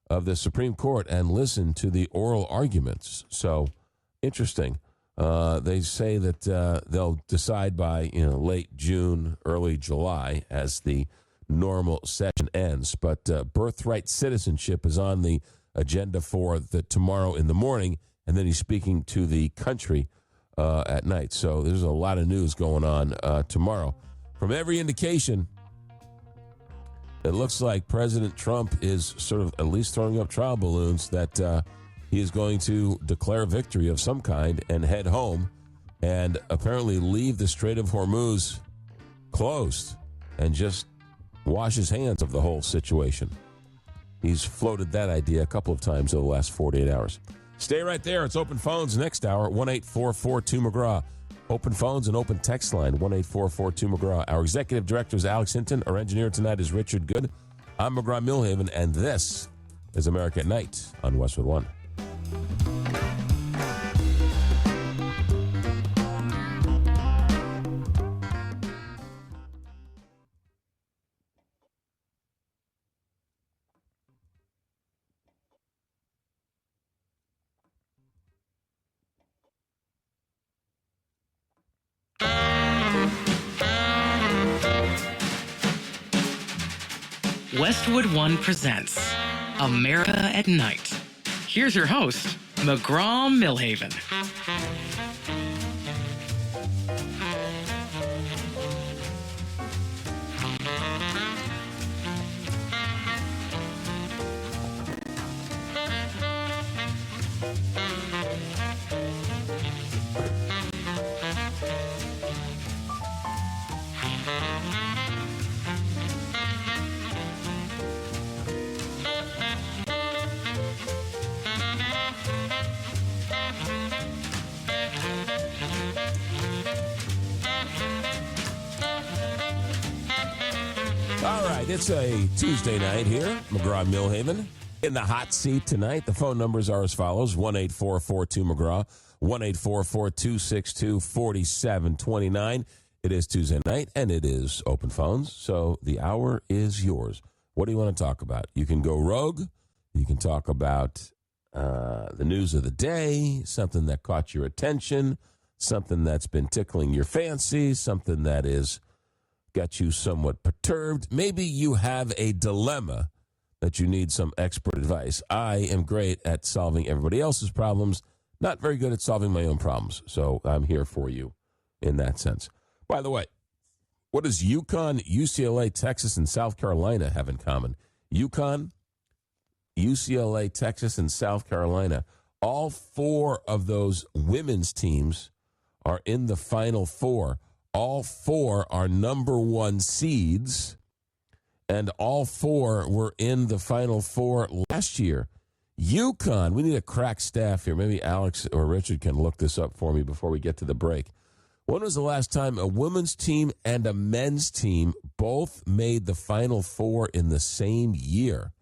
of the Supreme Court and listen to the oral arguments. So, interesting. They say that they'll decide by late June, early July as the normal session ends. But birthright citizenship is on the agenda for tomorrow in the morning, and then he's speaking to the country at night. So there's a lot of news going on tomorrow. From every indication, it looks like President Trump is sort of at least throwing up trial balloons that he is going to declare victory of some kind and head home and apparently leave the Strait of Hormuz closed and just wash his hands of the whole situation. He's floated that idea a couple of times over the last 48 hours. Stay right there. It's Open Phones next hour, 1-844-2-McGraw. Open Phones and open text line, 1-844-2-McGraw. Our executive director is Alex Hinton. Our engineer tonight is Richard Good. I'm McGraw Milhaven, and this is America at Night on Westwood One. Westwood One presents America at Night. Here's your host, McGraw Milhaven. All right, it's a Tuesday night here. McGraw Milhaven in the hot seat tonight. The phone numbers are as follows: 1-844-2-McGraw, 1-844-262-4729. It is Tuesday night, and it is open phones, so the hour is yours. What do you want to talk about? You can go rogue. You can talk about the news of the day, something that caught your attention, something that's been tickling your fancy, something that is got you somewhat perturbed. Maybe you have a dilemma that you need some expert advice. I am great at solving everybody else's problems, not very good at solving my own problems. So I'm here for you in that sense. By the way, what does UConn, UCLA, Texas, and South Carolina have in common? UConn, UCLA, Texas, and South Carolina. All four of those women's teams are in the Final Four. All four are number one seeds, and all four were in the Final Four last year. UConn, we need a crack staff here. Maybe Alex or Richard can look this up for me before we get to the break. When was the last time a women's team and a men's team both made the Final Four in the same year?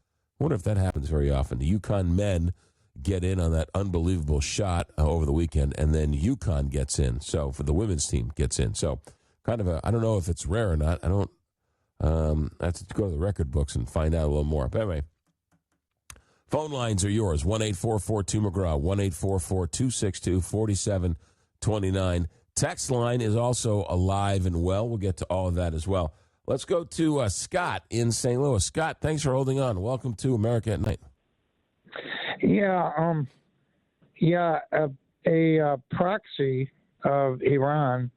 I wonder if that happens very often. The UConn men get in on that unbelievable shot over the weekend, and then UConn gets in. So for the women's team gets in. So kind of I don't know if it's rare or not. I don't. I have to go to the record books and find out a little more. But anyway, phone lines are yours. 1-844-2-McGraw, 1-844-262-4729. Text line is also alive and well. We'll get to all of that as well. Let's go to Scott in St. Louis. Scott, thanks for holding on. Welcome to America at Night. A proxy of Iran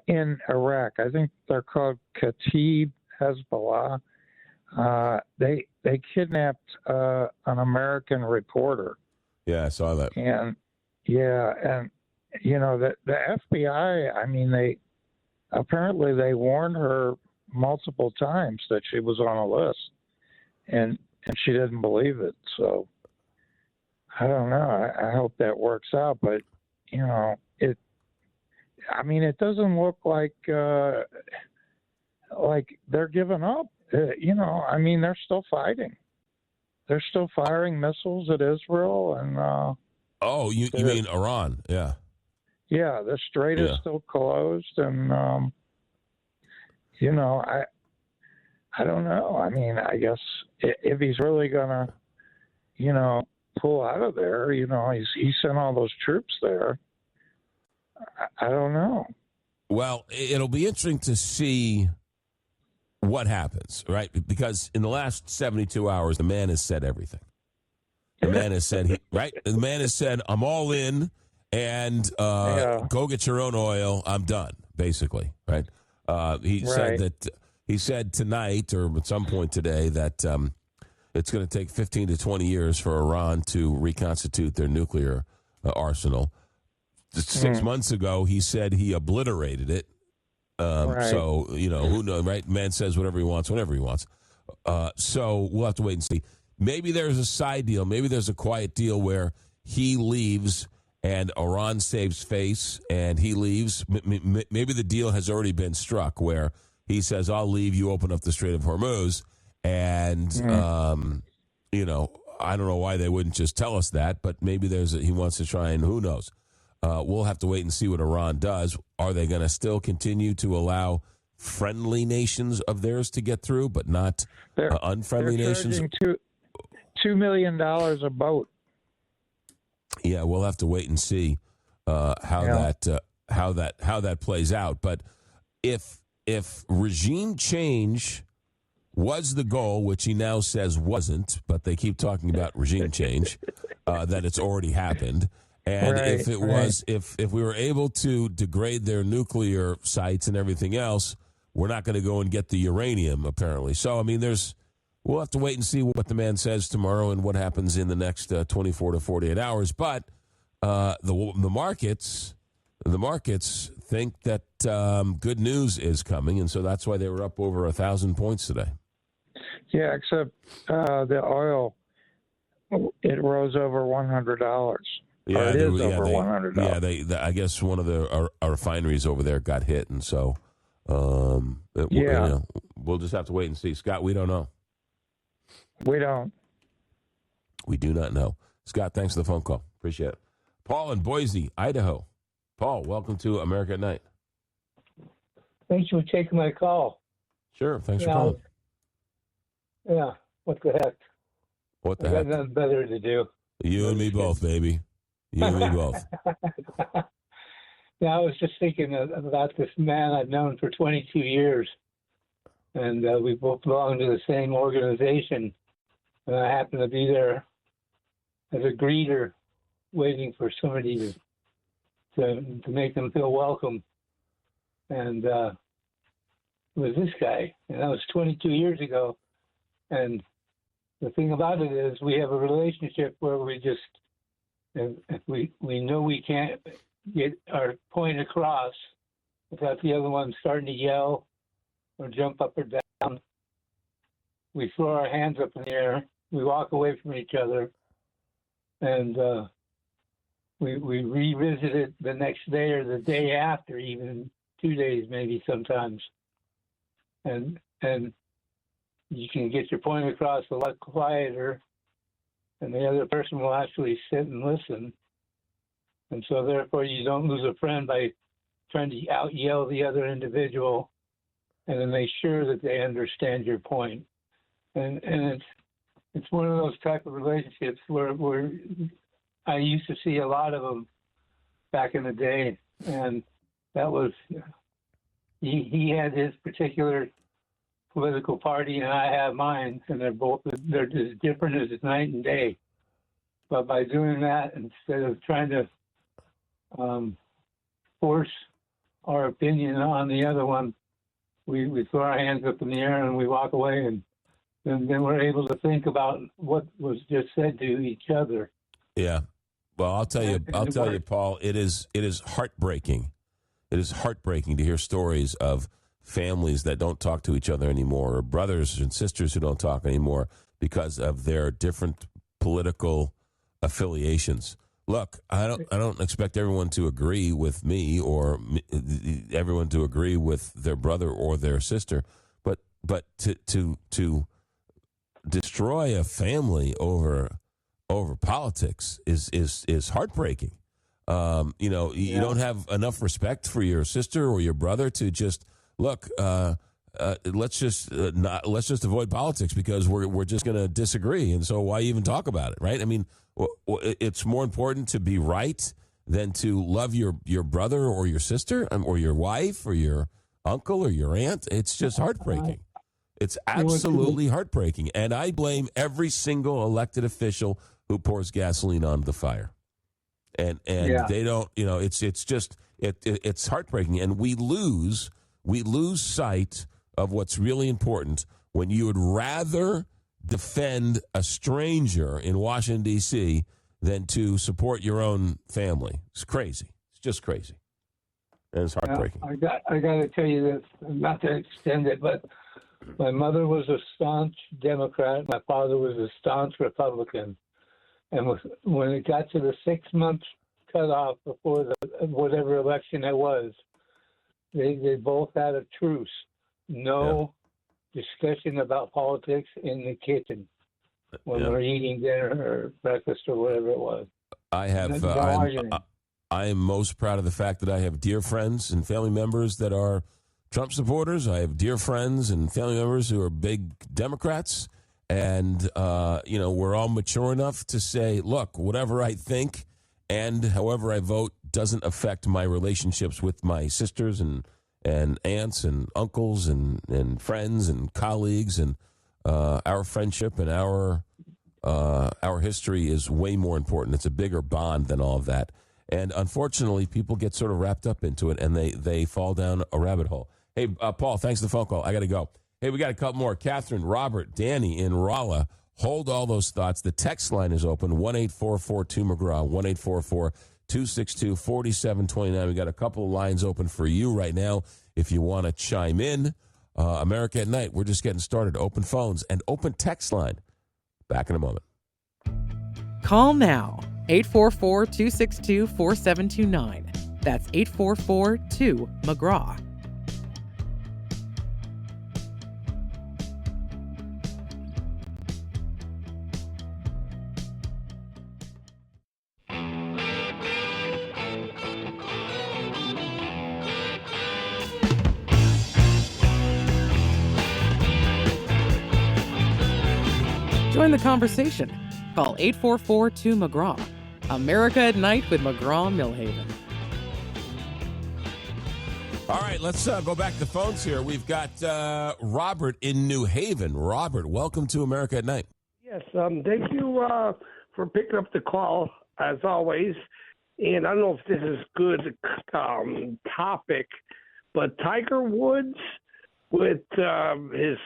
in Iraq. I think they're called Kataib Hezbollah. They kidnapped an American reporter. Yeah, I saw that. And you know the FBI. I mean, they warned her multiple times that she was on a list, and she didn't believe it. So I don't know. I hope that works out. But, you know, it doesn't look like they're giving up. They're still fighting. They're still firing missiles at Israel. And you mean Iran? Yeah. Yeah, the strait is still closed. And, I don't know. I mean, I guess if he's really going to, pull out of there, he sent all those troops there. I don't know. Well, it'll be interesting to see what happens, right? Because in the last 72 hours, the man has said everything. The man has said, The man has said, I'm all in and go get your own oil. I'm done, basically, right? He said tonight or at some point today that it's going to take 15 to 20 years for Iran to reconstitute their nuclear arsenal. 6 months ago, he said he obliterated it. So, who knows, right? Man says whatever he wants, whenever he wants. So we'll have to wait and see. Maybe there's a side deal. Maybe there's a quiet deal where he leaves and Iran saves face and he leaves. Maybe the deal has already been struck where he says, I'll leave, you open up the Strait of Hormuz. And, I don't know why they wouldn't just tell us that, but maybe he wants to try and who knows. We'll have to wait and see what Iran does. Are they going to still continue to allow friendly nations of theirs to get through, but not unfriendly nations? $2 million a boat. Yeah, we'll have to wait and see how that plays out. But if regime change was the goal, which he now says wasn't, but they keep talking about regime change, that it's already happened. And if it was, if we were able to degrade their nuclear sites and everything else, we're not going to go and get the uranium, apparently. So, I mean, we'll have to wait and see what the man says tomorrow and what happens in the next 24 to 48 hours. But the markets think that good news is coming, and so that's why they were up over 1,000 points today. Yeah, except the oil, it rose over $100. Yeah, it is over $100. Yeah, I guess one of our refineries over there got hit, and so we'll just have to wait and see. Scott, we don't know. We don't. We do not know. Scott, thanks for the phone call. Appreciate it. Paul in Boise, Idaho. Paul, welcome to America at Night. Thanks for taking my call. Sure, thanks for calling. Yeah, what the heck? What the I heck? got nothing better to do. You and me both, baby. You and me both. Yeah, I was just thinking about this man I've known for 22 years, and we both belong to the same organization, and I happen to be there as a greeter, waiting for somebody to make them feel welcome, and it was this guy, and that was 22 years ago, and the thing about it is we have a relationship where we just, if we know we can't get our point across without the other one starting to yell or jump up or down, we throw our hands up in the air, we walk away from each other, and we revisit it the next day or the day after, even 2 days maybe sometimes. And you can get your point across a lot quieter, and the other person will actually sit and listen. And so therefore you don't lose a friend by trying to out-yell the other individual and then make sure that they understand your point. And it's one of those type of relationships where I used to see a lot of them back in the day, and that was, he had his particular political party and I have mine, and they're as different as night and day. But by doing that, instead of trying to force our opinion on the other one, we throw our hands up in the air and we walk away, and then we're able to think about what was just said to each other. Yeah. Well, I'll tell you, Paul, it is heartbreaking. It is heartbreaking to hear stories of families that don't talk to each other anymore, or brothers and sisters who don't talk anymore because of their different political affiliations. Look, I don't expect everyone to agree with me or everyone to agree with their brother or their sister, but to destroy a family over politics is heartbreaking. You don't have enough respect for your sister or your brother to just look. Let's just avoid politics because we're just going to disagree, and so why even talk about it, right? I mean, it's more important to be right than to love your brother or your sister or your wife or your uncle or your aunt. It's just heartbreaking. It's absolutely heartbreaking, and I blame every single elected official who pours gasoline on the fire. And they don't, it's heartbreaking, and we lose sight of what's really important when you would rather defend a stranger in Washington, D.C. than to support your own family. It's crazy. It's just crazy. And it's heartbreaking. I got to tell you this, not to extend it, but my mother was a staunch Democrat. My father was a staunch Republican. And when it got to the 6 months cutoff before whatever election it was, they both had a truce. No discussion about politics in the kitchen when we're eating dinner or breakfast or whatever it was. I am most proud of the fact that I have dear friends and family members that are Trump supporters. I have dear friends and family members who are big Democrats. And, we're all mature enough to say, look, whatever I think and however I vote doesn't affect my relationships with my sisters and and aunts and uncles and friends and colleagues, and our friendship and our history is way more important. It's a bigger bond than all of that. And unfortunately, people get sort of wrapped up into it, and they fall down a rabbit hole. Hey, Paul, thanks for the phone call. I got to go. Hey, we got a couple more. Catherine, Robert, Danny in Rolla. Hold all those thoughts. The text line is open, 1-844-2-McGraw, 1-844-262-4729. We got a couple of lines open for you right now if you want to chime in. America at Night, we're just getting started. Open phones and open text line. Back in a moment. Call now, 844-262-4729. That's 844-2-McGraw. Join the conversation. Call 844-2-McGraw. America at Night with McGraw Milhaven. All right, let's go back to the phones here. We've got Robert in New Haven. Robert, welcome to America at Night. Yes, thank you for picking up the call, as always. And I don't know if this is good topic, but Tiger Woods with his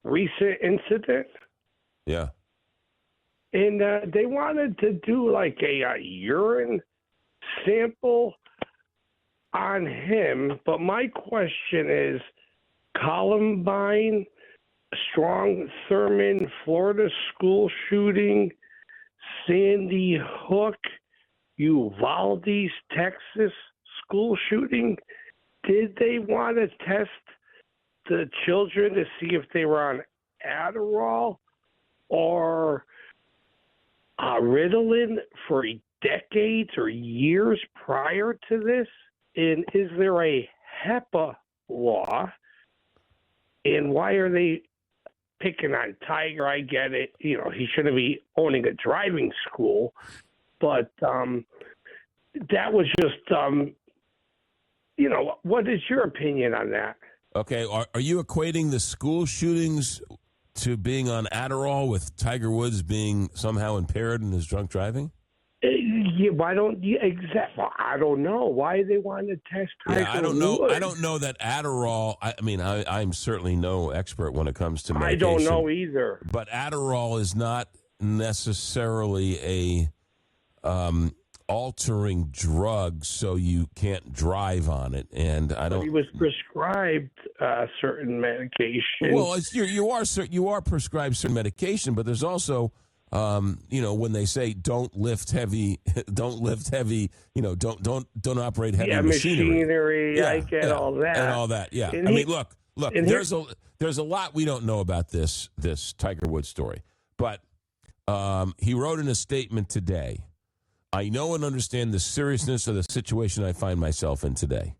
recent incident. Yeah. And they wanted to do like a urine sample on him. But my question is, Columbine, Strong Thurman, Florida school shooting, Sandy Hook, Uvalde, Texas school shooting, did they want to test the children to see if they were on Adderall or Ritalin for decades or years prior to this? And is there a HEPA law? And why are they picking on Tiger? I get it. You know, he shouldn't be owning a driving school. But that was just, what is your opinion on that? Okay, are you equating the school shootings to being on Adderall with Tiger Woods being somehow impaired in his drunk driving? Why don't you exactly? I don't know why they want to test Tiger Woods. I don't know. I don't know that Adderall. I'm certainly no expert when it comes to medication. I don't know either. But Adderall is not necessarily a altering drug, so you can't drive on it. And I don't. But he was prescribed certain medication. Well, you are prescribed certain medication, but there's also. When they say don't lift heavy, don't operate heavy machinery. I get all that. And all that, yeah. Look, there's a lot we don't know about this Tiger Woods story. But he wrote in a statement today, I know and understand the seriousness of the situation I find myself in today.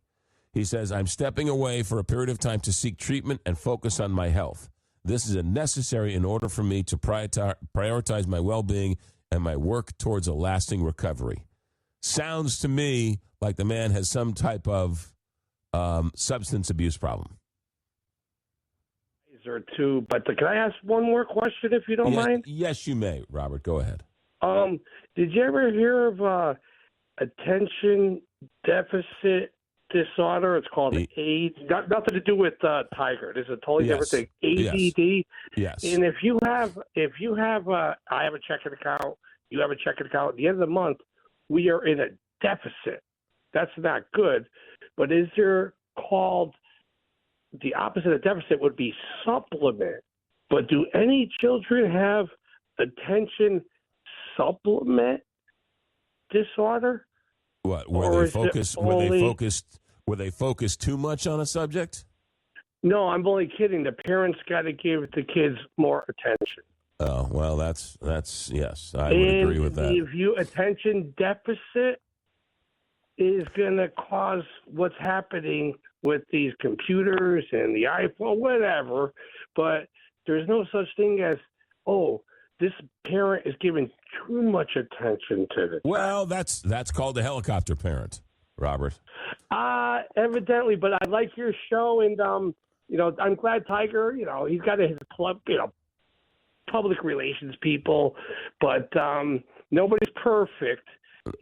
He says, I'm stepping away for a period of time to seek treatment and focus on my health. This is necessary in order for me to prioritize my well-being and my work towards a lasting recovery. Sounds to me like the man has some type of substance abuse problem. Or two, but can I ask one more question if you don't mind? Yes, you may, Robert. Go ahead. Did you ever hear of attention deficit disorder? It's called AIDS. Nothing to do with Tiger. It's a totally different thing. ADD. Yes. And if you have I have a checking account. You have a checking account. At the end of the month, we are in a deficit. That's not good. But is there called the opposite of deficit would be supplement? But do any children have attention supplement disorder? What were they focused? Were they focused too much on a subject? No, I'm only kidding. The parents got to give the kids more attention. Oh well, that's yes, I would agree with that. If you attention deficit is going to cause what's happening with these computers and the iPhone, whatever. But there's no such thing as this parent is giving too much attention to this. Well, that's called a helicopter parent. Robert? Evidently, but I like your show, and I'm glad Tiger. He's got his club, public relations people, but nobody's perfect.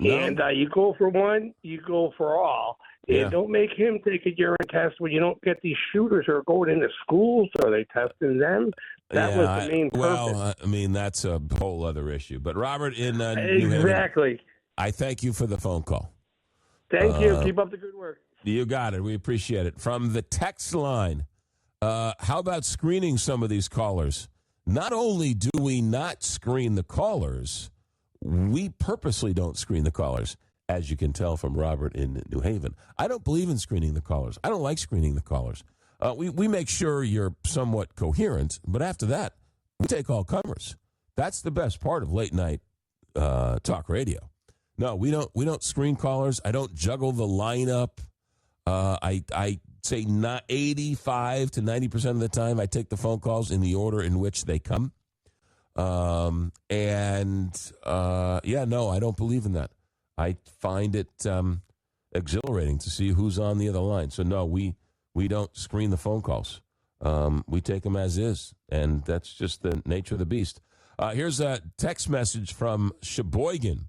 No. And you go for one, you go for all. Yeah. And don't make him take a urine test when you don't get these shooters who are going into schools. Are they testing them? That was the main purpose. Well, that's a whole other issue. But Robert in New Haven, exactly. I thank you for the phone call. Thank you. Keep up the good work. You got it. We appreciate it. From the text line, how about screening some of these callers? Not only do we not screen the callers, we purposely don't screen the callers, as you can tell from Robert in New Haven. I don't believe in screening the callers. I don't like screening the callers. We make sure you're somewhat coherent, but after that, we take all comers. That's the best part of late night talk radio. No, we don't screen callers. I don't juggle the lineup. I say not 85 to 90% of the time I take the phone calls in the order in which they come. I don't believe in that. I find it exhilarating to see who's on the other line. So no, we don't screen the phone calls. We take them as is, and that's just the nature of the beast. Here's a text message from Sheboygan.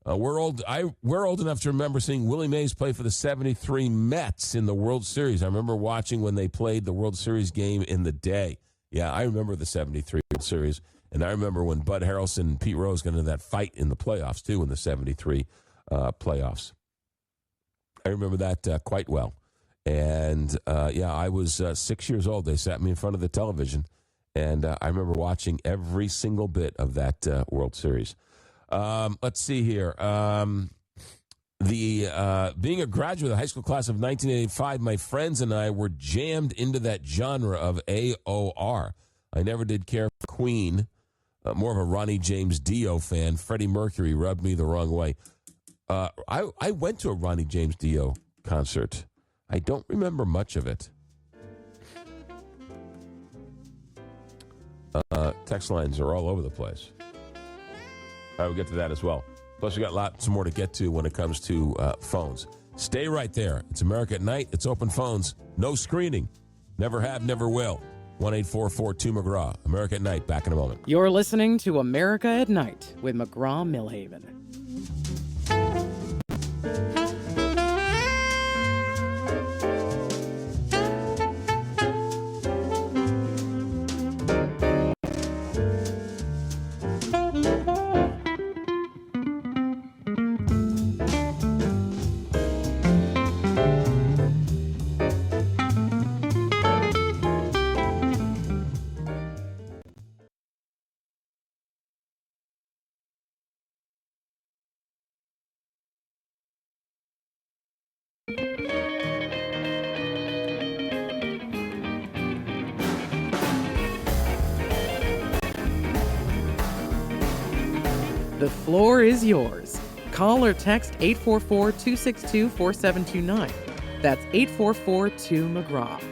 We're old enough to remember seeing Willie Mays play for the 73 Mets in the World Series. I remember watching when they played the World Series game in the day. Yeah, I remember the 73 World Series, and I remember when Bud Harrelson and Pete Rose got into that fight in the playoffs, too, in the 73 playoffs. I remember that quite well. And, I was 6 years old. They sat me in front of the television, and I remember watching every single bit of that World Series. Let's see here. Being a graduate of the high school class of 1985, my friends and I were jammed into that genre of AOR. I never did care for Queen. More of a Ronnie James Dio fan. Freddie Mercury rubbed me the wrong way. I went to a Ronnie James Dio concert. I don't remember much of it. Text lines are all over the place. All right, we'll get to that as well. Plus, we got lots more to get to when it comes to phones. Stay right there. It's America at Night. It's open phones. No screening. Never have, never will. 1-844-2-McGraw. America at Night. Back in a moment. You're listening to America at Night with McGraw Milhaven. The floor is yours. Call or text 844-262-4729. That's 844-2-McGraw.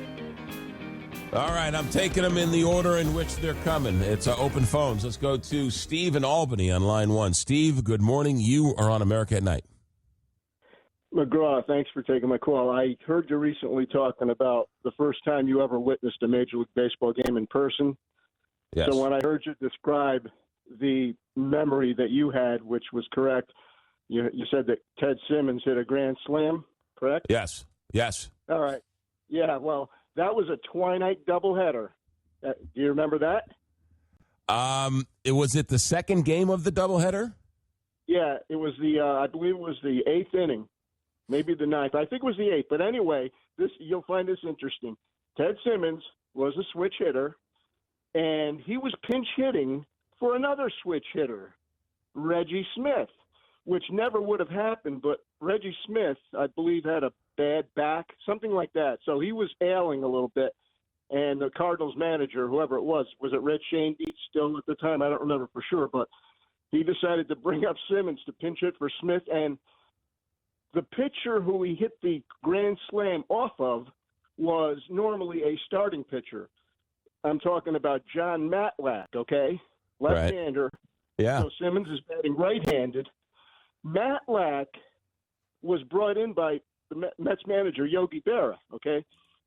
All right, I'm taking them in the order in which they're coming. It's open phones. Let's go to Steve in Albany on line one. Steve, good morning. You are on America at Night. McGraw, thanks for taking my call. I heard you recently talking about the first time you ever witnessed a Major League Baseball game in person. Yes. So when I heard you describe the memory that you had, which was correct, you said that Ted Simmons hit a grand slam, correct? Yes. All right. Yeah, well, that was a Twilight doubleheader. Do you remember that? Was it the second game of the doubleheader? Yeah, it was I believe it was the eighth inning, maybe the ninth. I think it was the eighth. But anyway, you'll find this interesting. Ted Simmons was a switch hitter, and he was pinch hitting for another switch hitter, Reggie Smith, which never would have happened. But Reggie Smith, I believe, had a bad back, something like that. So he was ailing a little bit. And the Cardinals manager, whoever it was it Red Shane Dietz still at the time? I don't remember for sure, but he decided to bring up Simmons to pinch hit for Smith. And the pitcher who he hit the grand slam off of was normally a starting pitcher. I'm talking about John Matlack, okay? Left-hander. Right. Yeah. So Simmons is batting right-handed. Matlack was brought in by the Mets manager, Yogi Berra, okay?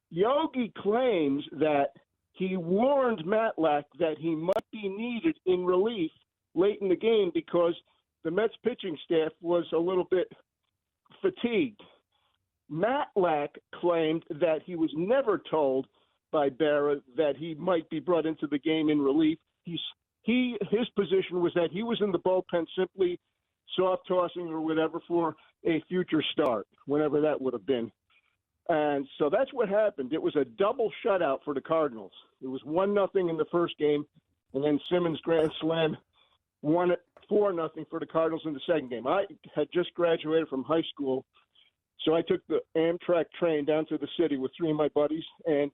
Yogi claims that he warned Matlack that he might be needed in relief late in the game because the Mets pitching staff was a little bit fatigued. Matlack claimed that he was never told by Berra that he might be brought into the game in relief. His position was that he was in the bullpen simply soft tossing or whatever for a future start, whenever that would have been. And so that's what happened. It was a double shutout for the Cardinals. It was 1-0 in the first game, and then Simmons grand slam won it 4-0 for the Cardinals in the second game. I had just graduated from high school, so I took the Amtrak train down to the city with 3 of my buddies, and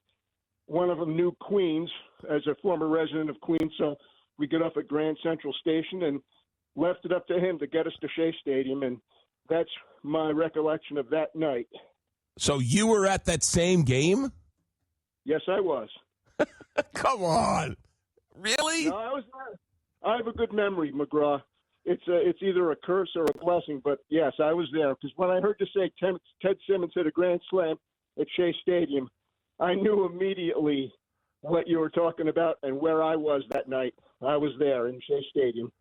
one of them knew Queens as a former resident of Queens, so we got off at Grand Central Station and left it up to him to get us to Shea Stadium, and that's my recollection of that night. So you were at that same game? Yes, I was. Come on. Really? No, I was not. I have a good memory, McGraw. It's either a curse or a blessing, but yes, I was there. Because when I heard you say Ted Simmons hit a grand slam at Shea Stadium, I knew immediately what you were talking about and where I was that night. I was there in Shea Stadium.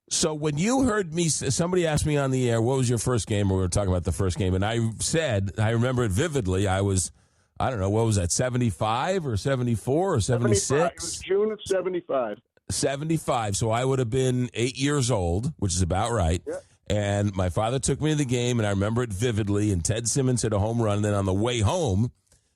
So when you heard me, somebody asked me on the air, what was your first game? Or we were talking about the first game. And I said, I remember it vividly, I was, I don't know, what was that, 75 or 74 or 76? It was June of 75. 75. So I would have been 8 years old, which is about right. Yep. And my father took me to the game, and I remember it vividly. And Ted Simmons hit a home run. And then on the way home,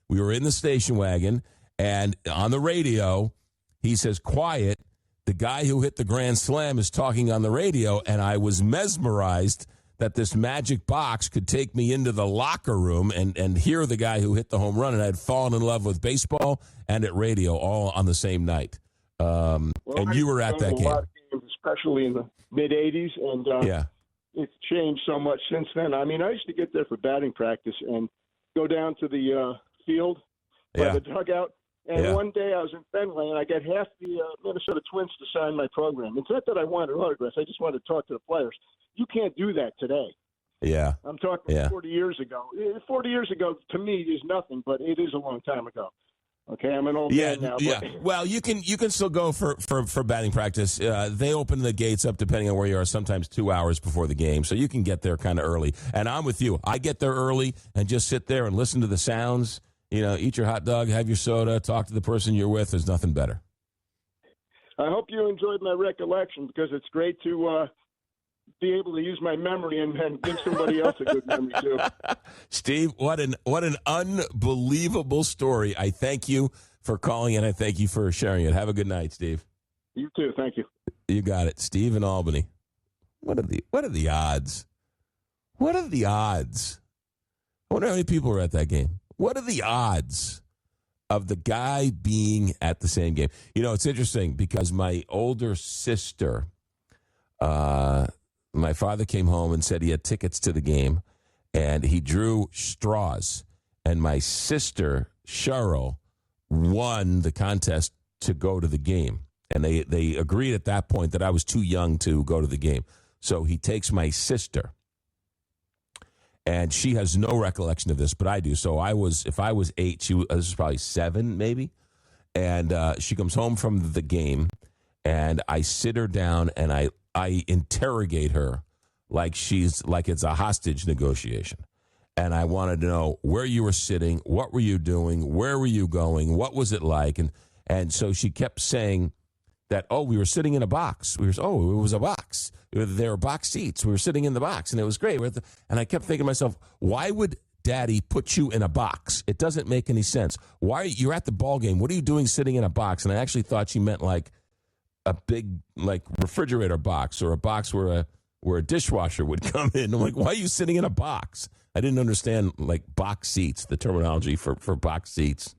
we were in the station wagon, and on the radio, he says, quiet. The guy who hit the grand slam is talking on the radio, and I was mesmerized that this magic box could take me into the locker room and hear the guy who hit the home run. And I had fallen in love with baseball and at radio all on the same night. And you were at that game. A lot of games, especially in the mid-'80s, and yeah. It's changed so much since then. I mean, I used to get there for batting practice and go down to the field by the dugout. And one day I was in Fenway, and I got half the Minnesota Twins to sign my program. It's not that I wanted autographs. I just wanted to talk to the players. You can't do that today. Yeah. I'm talking 40 years ago. 40 years ago, to me, is nothing, but it is a long time ago. Okay, I'm an old man now. Yeah. Well, you can still go for batting practice. They open the gates up, depending on where you are, sometimes 2 hours before the game. So you can get there kind of early. And I'm with you. I get there early and just sit there and listen to the sounds. You know, eat your hot dog, have your soda, talk to the person you're with. There's nothing better. I hope you enjoyed my recollection, because it's great to be able to use my memory and give somebody else a good memory too. Steve, what an unbelievable story. I thank you for calling, and I thank you for sharing it. Have a good night, Steve. You too. Thank you. You got it. Steve in Albany. What are the odds? What are the odds? I wonder how many people were at that game. What are the odds of the guy being at the same game? You know, it's interesting because my older sister, my father came home and said he had tickets to the game, and he drew straws. And my sister, Cheryl, won the contest to go to the game. And they agreed at that point that I was too young to go to the game. So he takes my sister. And she has no recollection of this, but I do. So if I was 8, this was probably 7, maybe. And she comes home from the game, and I sit her down and I interrogate her like it's a hostage negotiation. And I wanted to know where you were sitting, what were you doing, where were you going, what was it like, and so she kept saying that, we were sitting in a box. It was a box. There were box seats. We were sitting in the box, and it was great. And I kept thinking to myself, why would Daddy put you in a box? It doesn't make any sense. Why you're at the ball game? What are you doing sitting in a box? And I actually thought she meant like a big refrigerator box, or a box where a dishwasher would come in. I'm like, why are you sitting in a box? I didn't understand box seats, the terminology for box seats.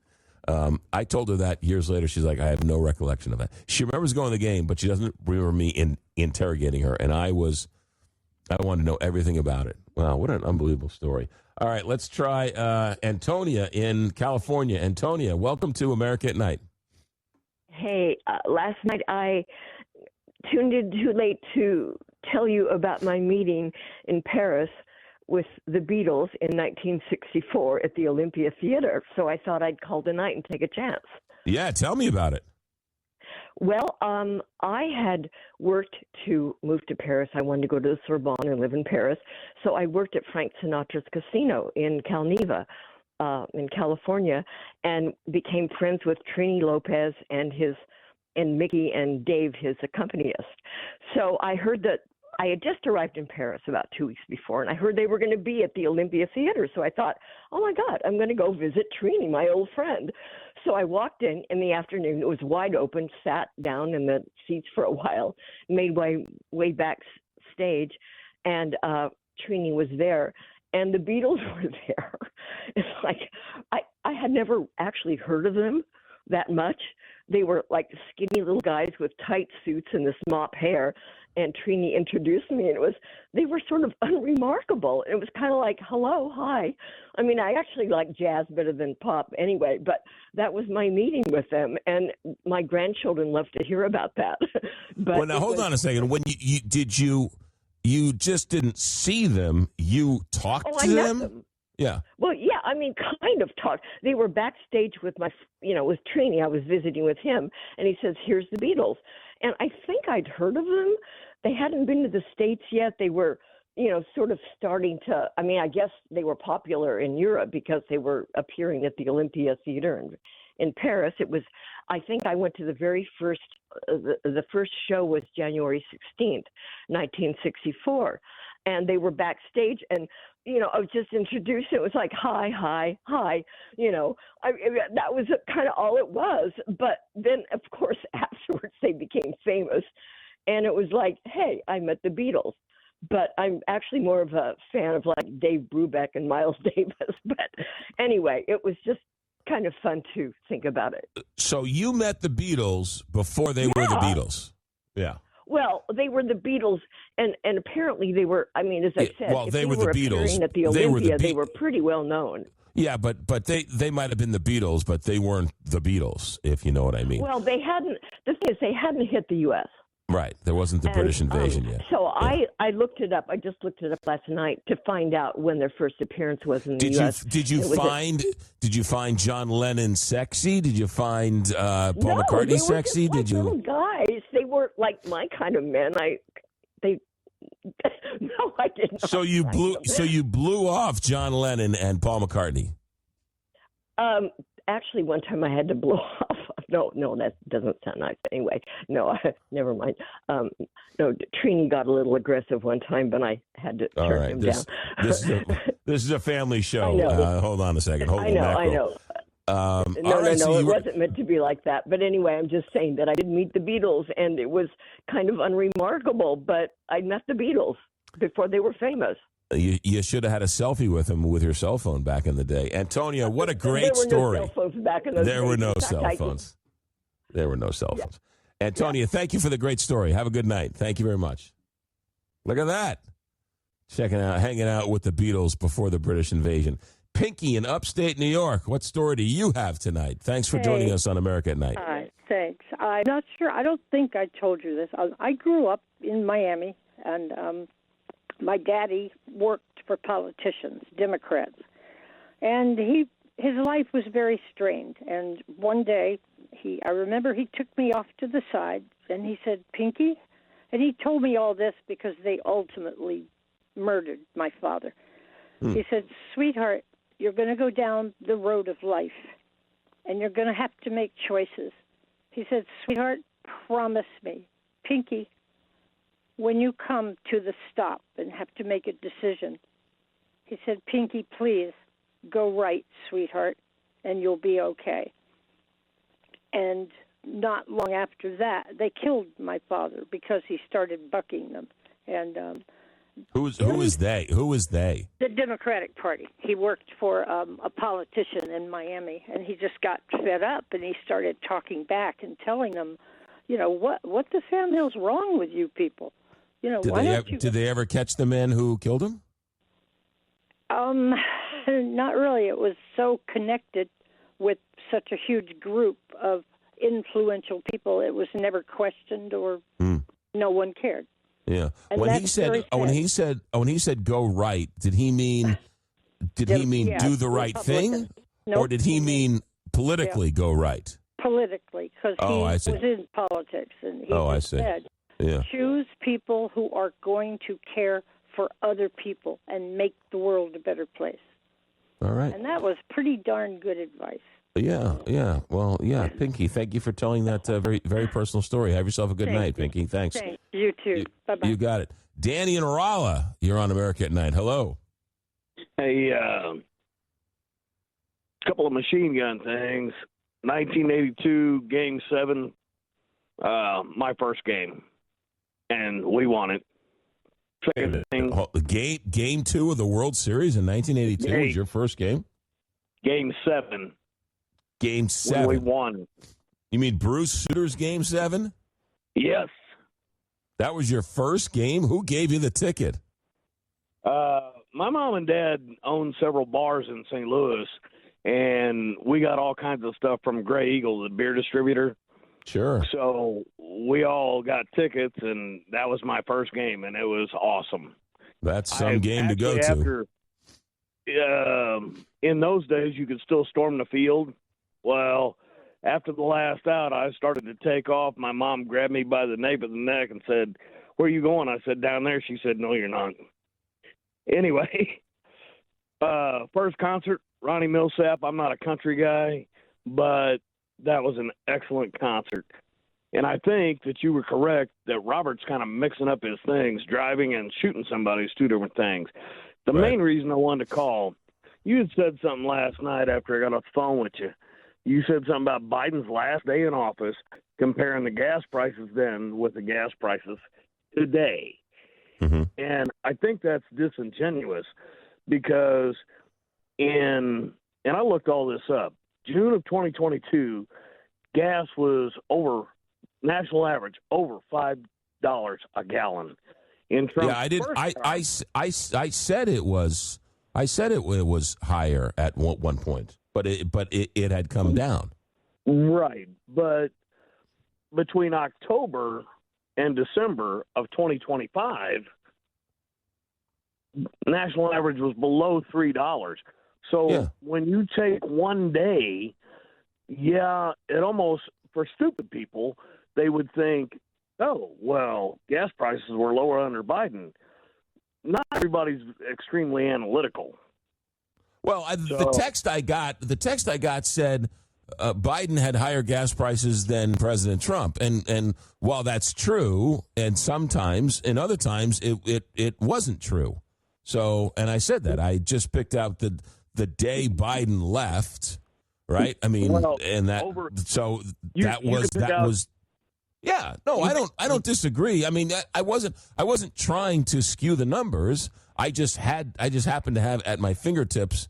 I told her that years later. She's like, I have no recollection of that. She remembers going to the game, but she doesn't remember me interrogating her. And I wanted to know everything about it. Wow, what an unbelievable story. All right, let's try Antonia in California. Antonia, welcome to America at Night. Hey, last night I tuned in too late to tell you about my meeting in Paris with the Beatles in 1964 at the Olympia Theater. So I thought I'd call tonight and take a chance. Yeah, tell me about it. Well, I had worked to move to Paris. I wanted to go to the Sorbonne and live in Paris. So I worked at Frank Sinatra's casino in Calneva, in California, and became friends with Trini Lopez and Mickey and Dave, his accompanist. So I heard that I had just arrived in Paris about 2 weeks before, and I heard they were going to be at the Olympia Theater. So I thought, oh my God, I'm going to go visit Trini, my old friend. So I walked in the afternoon. It was wide open, sat down in the seats for a while, made my way backstage, and Trini was there, and the Beatles were there. It's like I had never actually heard of them that much. They were like skinny little guys with tight suits and this mop hair. And Trini introduced me, and they were sort of unremarkable. It was kind of like, hello, hi. I mean, I actually like jazz better than pop anyway, but that was my meeting with them, and my grandchildren love to hear about that. But well, now hold on a second. When you just didn't see them, you talked to them? Met them. Yeah. Well, yeah, I mean, kind of talked. They were backstage with with Trini. I was visiting with him, and he says, here's the Beatles. And I think I'd heard of them. They hadn't been to the States yet. They were, sort of starting to, I guess they were popular in Europe because they were appearing at the Olympia Theater in Paris. I think I went to the very first, the first show was January 16th, 1964. And they were backstage, and, I was just introduced. It was like, hi. That was kind of all it was. But then, of course, afterwards they became famous. And it was like, hey, I met the Beatles. But I'm actually more of a fan of like Dave Brubeck and Miles Davis. But anyway, it was just kind of fun to think about it. So you met the Beatles before they were the Beatles. Yeah. Well, they were the Beatles, and apparently they were. I mean, as I said, well, they were the Beatles at the Olympia. They were pretty well known. Yeah, but they might have been the Beatles, but they weren't the Beatles, if you know what I mean. Well, they hadn't. The thing is, they hadn't hit the U.S. Right, there wasn't the British invasion yet. So yeah. I looked it up. I just looked it up last night to find out when their first appearance was in the U.S. Did you find John Lennon sexy? Did you find Paul McCartney sexy? Did you? Little guys. They weren't like my kind of men. I didn't. So you blew off John Lennon and Paul McCartney. Actually, one time I had to blow off. No, that doesn't sound nice. Anyway, no, never mind. No, Trini got a little aggressive one time, but I had to turn him down. This is a family show. I know. Hold on a second. I know. No, it wasn't meant to be like that. But anyway, I'm just saying that I did meet the Beatles, and it was kind of unremarkable, but I met the Beatles before they were famous. You should have had a selfie with him with your cell phone back in the day. Antonia, what a great story. There were no cell phones back in those days. There were no cell phones. There were no cell phones. Antonia, thank you for the great story. Have a good night. Thank you very much. Look at that. Hanging out with the Beatles before the British invasion. Pinky in upstate New York, what story do you have tonight? Thanks for joining us on America at Night. Thanks. I'm not sure. I don't think I told you this. I grew up in Miami, and my daddy worked for politicians, Democrats. And his life was very strained. And one day, I remember he took me off to the side, and he said, Pinky, and he told me all this because they ultimately murdered my father. He said, sweetheart, you're going to go down the road of life, and you're going to have to make choices. He said, sweetheart, promise me, Pinky, when you come to the stop and have to make a decision, he said, Pinky, please go right, sweetheart, and you'll be okay. And not long after that, they killed my father because he started bucking them. And who is they? Who is they? The Democratic Party. He worked for a politician in Miami, and he just got fed up, and he started talking back and telling them, what the Sam Hill's wrong with you people? Did they ever catch the man who killed him? Not really. It was so connected with such a huge group of influential people. It was never questioned or no one cared. Yeah. And When he that's said very when sad. he said go right, did he mean Yeah, do the right thing, Republicans. or Nope. did he mean politically go right? Politically, because Oh, I he see. was in politics, and he Oh, I just see. said, Yeah. choose people who are going to care for other people and make the world a better place. All right. And that was pretty darn good advice. Yeah, yeah. Well, yeah. Pinky, thank you for telling that very, very personal story. Have yourself a good Thank night, you. Pinky. Thanks. Thanks. You too. Bye-bye. You got it. Danny and Rolla, you're on America at Night. Hello. A couple of machine gun things. 1982, Game 7, my first game, and we won it. Second thing, Game 2 of the World Series in 1982 was your first game? Game 7. Game 7. When we won. You mean Bruce Sutter's Game 7? Yes. That was your first game? Who gave you the ticket? My mom and dad owned several bars in St. Louis, and we got all kinds of stuff from Gray Eagle, the beer distributor. Sure. So we all got tickets, and that was my first game, and it was awesome. That's some game to go to. In those days, you could still storm the field. Well, after the last out, I started to take off. My mom grabbed me by the nape of the neck and said, "Where are you going?" I said, "Down there." She said, "No, you're not." Anyway, first concert, Ronnie Millsap. I'm not a country guy, but that was an excellent concert. And I think that you were correct that Robert's kind of mixing up his things. Driving and shooting somebody is two different things. The main reason I wanted to call, you had said something last night after I got off the phone with you. You said something about Biden's last day in office, comparing the gas prices then with the gas prices today. Mm-hmm. And I think that's disingenuous because and I looked all this up. June of 2022, gas was over national average over $5 a gallon. In Trump's Yeah, I did. I said it was. I said it was higher at one point, but it had come down. Right, but between October and December of 2025, national average was below $3. So when you take one day, it almost, for stupid people, they would think, oh, well, gas prices were lower under Biden. Not everybody's extremely analytical. Well, the text I got said Biden had higher gas prices than President Trump, and while that's true, and sometimes, and other times, it wasn't true. So, and I said that I just picked out the day Biden left, right? I mean, and that was. Yeah, no, I don't disagree. I mean, I wasn't trying to skew the numbers. I just happened to have at my fingertips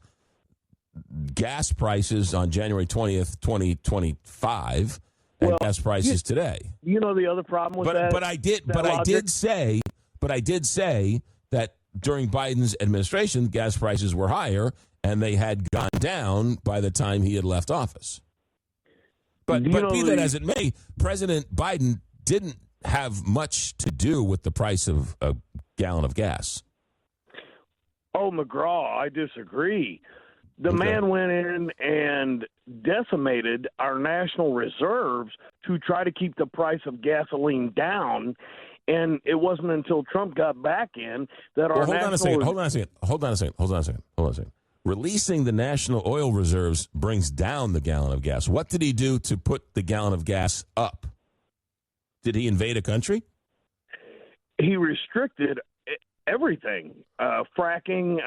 gas prices on January 20th, 2025, and gas prices today. You know the other problem with that. But I did say that during Biden's administration, gas prices were higher, and they had gone down by the time he had left office. But be that as it may, President Biden didn't have much to do with the price of a gallon of gas. Oh, McGraw, I disagree. The man went in and decimated our national reserves to try to keep the price of gasoline down. And it wasn't until Trump got back in that our Hold on a second. Releasing the national oil reserves brings down the gallon of gas. What did he do to put the gallon of gas up? Did he invade a country? He restricted everything, fracking.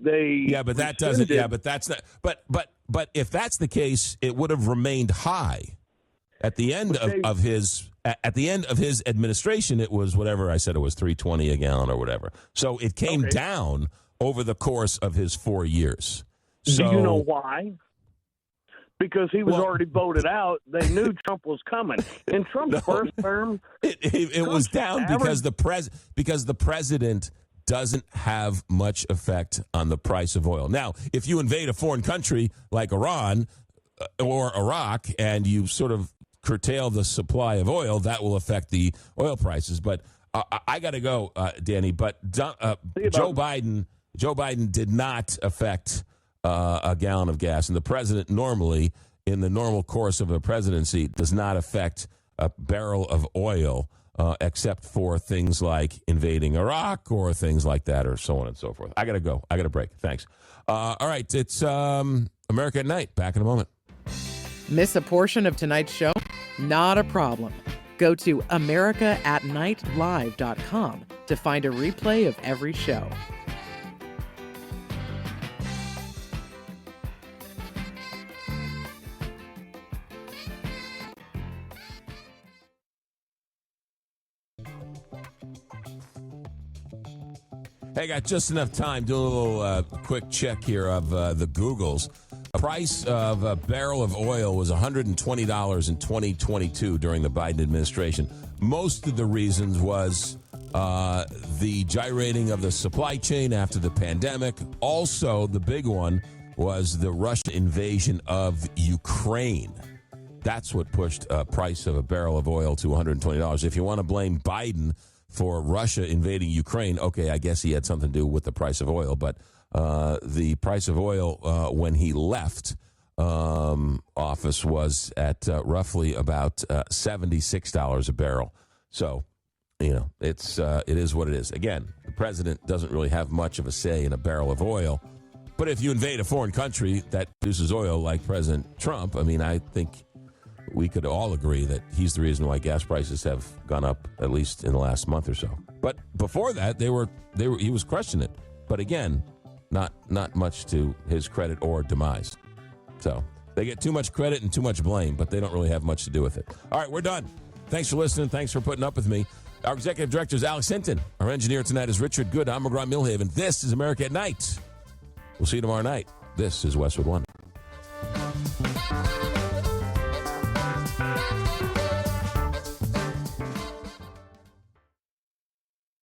But that doesn't. Yeah, but that's not. But if that's the case, it would have remained high. At the end of his administration, it was whatever I said. It was $3.20 a gallon or whatever. So it came down over the course of his 4 years. So, do you know why? Because he was already voted out. They knew Trump was coming. In Trump's first term, it was down because the president doesn't have much effect on the price of oil. Now, if you invade a foreign country like Iran or Iraq and you sort of curtail the supply of oil, that will affect the oil prices. But I got to go, Danny, but Joe Biden did not affect a gallon of gas. And the president normally, in the normal course of a presidency, does not affect a barrel of oil, except for things like invading Iraq or things like that, or so on and so forth. I got to go. I got to break. Thanks. All right. It's America at Night. Back in a moment. Miss a portion of tonight's show? Not a problem. Go to americaatnightlive.com to find a replay of every show. Hey, got just enough time. Do a little quick check here of the Googles. The price of a barrel of oil was $120 in 2022 during the Biden administration. Most of the reasons was the gyrating of the supply chain after the pandemic. Also, the big one was the Russian invasion of Ukraine. That's what pushed a price of a barrel of oil to $120. If you want to blame Biden for Russia invading Ukraine, okay, I guess he had something to do with the price of oil, but the price of oil when he left office was at roughly about $76 a barrel. So, it is what it is. Again, the president doesn't really have much of a say in a barrel of oil, but if you invade a foreign country that produces oil like President Trump, I think we could all agree that he's the reason why gas prices have gone up, at least in the last month or so. But before that, he was crushing it. But again, not much to his credit or demise. So they get too much credit and too much blame, but they don't really have much to do with it. All right, we're done. Thanks for listening. Thanks for putting up with me. Our executive director is Alex Hinton. Our engineer tonight is Richard Good. I'm McGraw Milhaven. This is America at Night. We'll see you tomorrow night. This is Westwood One.